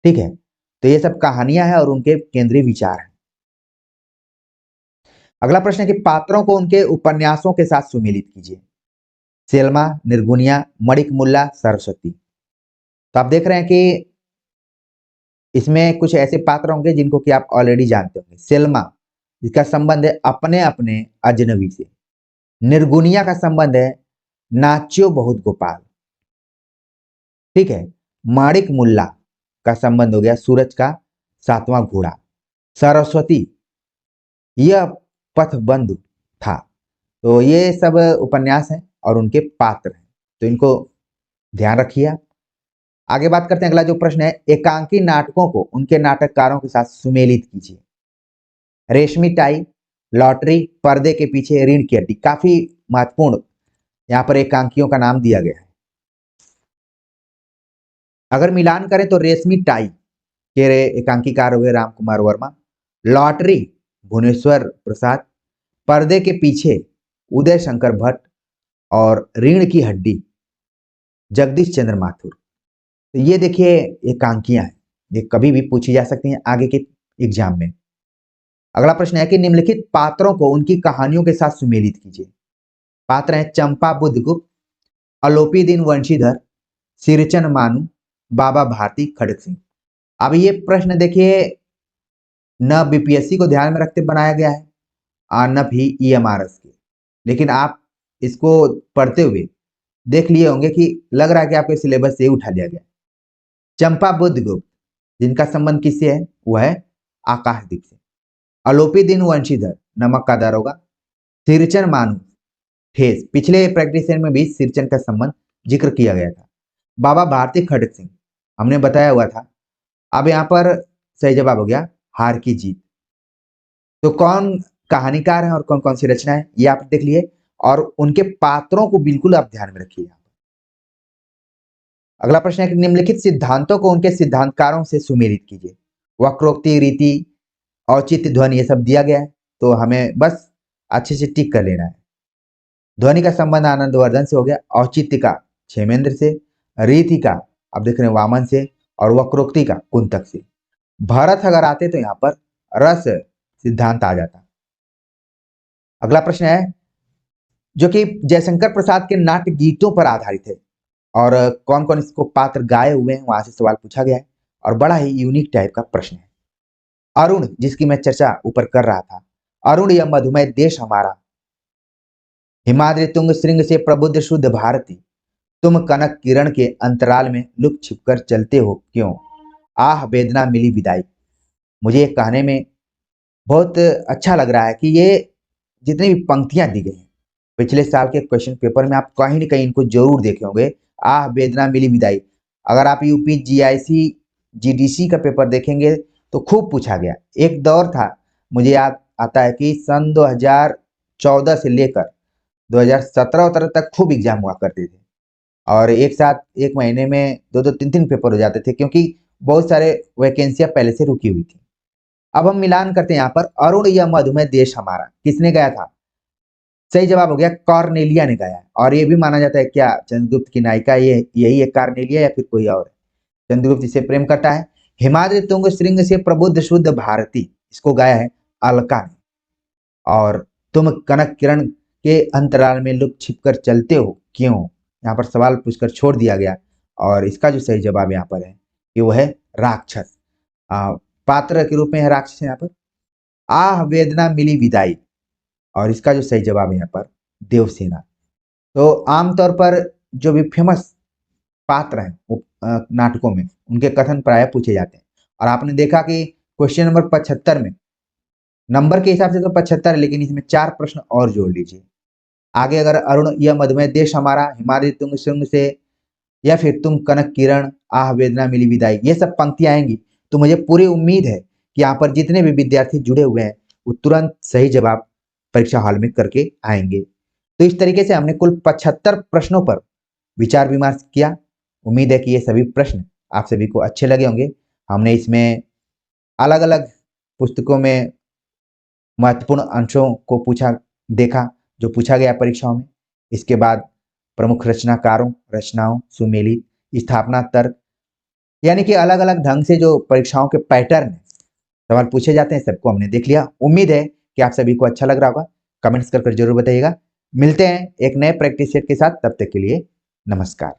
Speaker 1: ठीक है। तो ये सब कहानियां हैं और उनके केंद्रीय विचार हैं। अगला प्रश्न है कि पात्रों को उनके उपन्यासों के साथ सुमेलित कीजिए। सेल्मा, निर्गुनिया, मणिक मुल्ला, सरस्वती। तो आप देख रहे हैं कि इसमें कुछ ऐसे पात्र होंगे जिनको कि आप ऑलरेडी जानते होंगे। सेल्मा, जिसका संबंध है अपने अपने अजनबी से। निर्गुनिया का संबंध है नाच्यो बहुत गोपाल। ठीक है। माणिक मुल्ला का संबंध हो गया सूरज का सातवां घोड़ा। सरस्वती यह पथबंध था। तो ये सब उपन्यास हैं और उनके पात्र हैं, तो इनको ध्यान रखिए आप। आगे बात करते हैं, अगला जो प्रश्न है, एकांकी नाटकों को उनके नाटककारों के साथ सुमेलित कीजिए। रेशमी टाई, लॉटरी, पर्दे के पीछे, ऋण की हड्डी। काफी महत्वपूर्ण यहाँ पर एकांकियों का नाम दिया गया है। अगर मिलान करें तो रेशमी टाई के एकांकीकार हुए राम कुमार वर्मा, लॉटरी भुवनेश्वर प्रसाद, पर्दे के पीछे उदय शंकर भट्ट और ऋण की हड्डी जगदीश चंद्र माथुर। तो ये देखिए एकांकियां हैं, ये कभी भी पूछी जा सकती हैं आगे के एग्जाम में। अगला प्रश्न है कि निम्नलिखित पात्रों को उनकी कहानियों के साथ सुमेलित कीजिए। पात्र हैं चंपा बुद्धगुप्त, अलोपी दीन वंशीधर, सिरचन मानू, बाबा भारती, खड़क सिंह। अब ये प्रश्न देखिए न बीपीएससी को ध्यान में रखते बनाया गया है और न भी ईएमआरएस के, लेकिन आप इसको पढ़ते हुए देख लिए होंगे कि लग रहा है कि आपके सिलेबस से उठा लिया गया। चंपा बुद्धगुप्त जिनका संबंध किससे है, वह है आकाशदीप से। अलोपी दीन वंशीधर नमक का दारोगा। सिरचन मानू ठेस, पिछले प्रैक्टिस में भी सिरचन का संबंध जिक्र किया गया था। बाबा भारती खड़क सिंह हमने बताया हुआ था। अब यहाँ पर सही जवाब हो गया हार की जीत। तो कौन कहानीकार है और कौन कौन सी रचना है ये आप देख लिए, और उनके पात्रों को बिल्कुल आप ध्यान में रखिए। अगला प्रश्न है कि निम्नलिखित सिद्धांतों को उनके सिद्धांतकारों से सुमेलित कीजिए। वक्रोक्ति, रीति, औचित्य, ध्वनि, ये सब दिया गया है, तो हमें बस अच्छे से टिक कर लेना है। ध्वनि का संबंध आनंदवर्धन से हो गया, औचित्य का क्षेमेंद्र से, रीति का आप देख रहे हैं वामन से, और वक्रोक्ति का कुंतक से। भरत अगर आते तो यहाँ पर रस सिद्धांत आ जाता। अगला प्रश्न है जो कि जयशंकर प्रसाद के नाट्य गीतों पर आधारित है, और कौन कौन इसको पात्र गाए हुए हैं वहां से सवाल पूछा गया है, और बड़ा ही यूनिक टाइप का प्रश्न है। अरुण जिसकी मैं चर्चा ऊपर कर रहा था, अरुण यह मधुमेह देश हमारा, हिमाद्री तुंग श्रृंग से प्रबुद्ध शुद्ध भारती, तुम कनक किरण के अंतराल में लुक छिपकर चलते हो क्यों, आह वेदना मिली विदाई। मुझे ये कहने में बहुत अच्छा लग रहा है कि ये जितनी भी पंक्तियां दी गई हैं पिछले साल के क्वेश्चन पेपर में आप कहीं ना कहीं इनको जरूर देखे होंगे। आह वेदना मिली विदाई, अगर आप यूपी जीआईसी जीडीसी का पेपर देखेंगे तो खूब पूछा गया। एक दौर था, मुझे याद आता है कि सन 2014 से लेकर 2017 तक खूब एग्जाम हुआ करते थे, और एक साथ एक महीने में दो दो तीन तीन पेपर हो जाते थे, क्योंकि बहुत सारे वैकेंसियां पहले से रुकी हुई थी। अब हम मिलान करते हैं यहाँ पर, अरुण यह मधुमेह देश हमारा किसने गाया था, सही जवाब हो गया कॉर्नेलिया ने गाया है। और ये भी माना जाता है क्या चंद्रगुप्त की नायिका ये यही है कॉर्नेलिया, या फिर कोई और है। चंद्रगुप्त इसे प्रेम करता है। हिमाद्री तुंग श्रृंग से प्रबुद्ध शुद्ध भारती, इसको गाया है अलका ने। और तुम कनक किरण के अंतराल में लुक छिपकर चलते हो क्यों, यहाँ पर सवाल पूछकर छोड़ दिया गया, और इसका जो सही जवाब यहाँ पर है कि वो है राक्षस। पात्र के रूप में है राक्षस यहाँ पर। आह वेदना मिली विदाई, और इसका जो सही जवाब है यहाँ पर देवसेना। तो आमतौर पर जो भी फेमस पात्र हैं वो नाटकों में उनके कथन प्राय पूछे जाते हैं। और आपने देखा कि क्वेश्चन नंबर 75 में नंबर के हिसाब से तो 75 है, लेकिन इसमें 4 प्रश्न और जोड़ लीजिए। आगे अगर अरुण यह मधुमेह देश हमारा, हिमालय तुंग श्रृंग से, या फिर तुम कनक किरण, आह वेदना मिली विदाई, ये सब पंक्तियां आएंगी तो मुझे पूरी उम्मीद है कि यहाँ पर जितने भी विद्यार्थी जुड़े हुए हैं वो तुरंत सही जवाब परीक्षा हॉल में करके आएंगे। तो इस तरीके से हमने कुल 75 प्रश्नों पर विचार विमर्श किया। उम्मीद है कि ये सभी प्रश्न आप सभी को अच्छे लगे होंगे। हमने इसमें अलग अलग पुस्तकों में महत्वपूर्ण अंशों को देखा जो पूछा गया परीक्षाओं में। इसके बाद प्रमुख रचनाकारों, रचनाओं, सुमेलित, स्थापना तर्क, यानी कि अलग अलग ढंग से जो परीक्षाओं के पैटर्न सवाल पूछे जाते हैं सबको हमने देख लिया। उम्मीद है कि आप सभी को अच्छा लग रहा होगा। कमेंट्स कर जरूर बताइएगा। मिलते हैं एक नए प्रैक्टिस सेट के साथ, तब तक के लिए नमस्कार।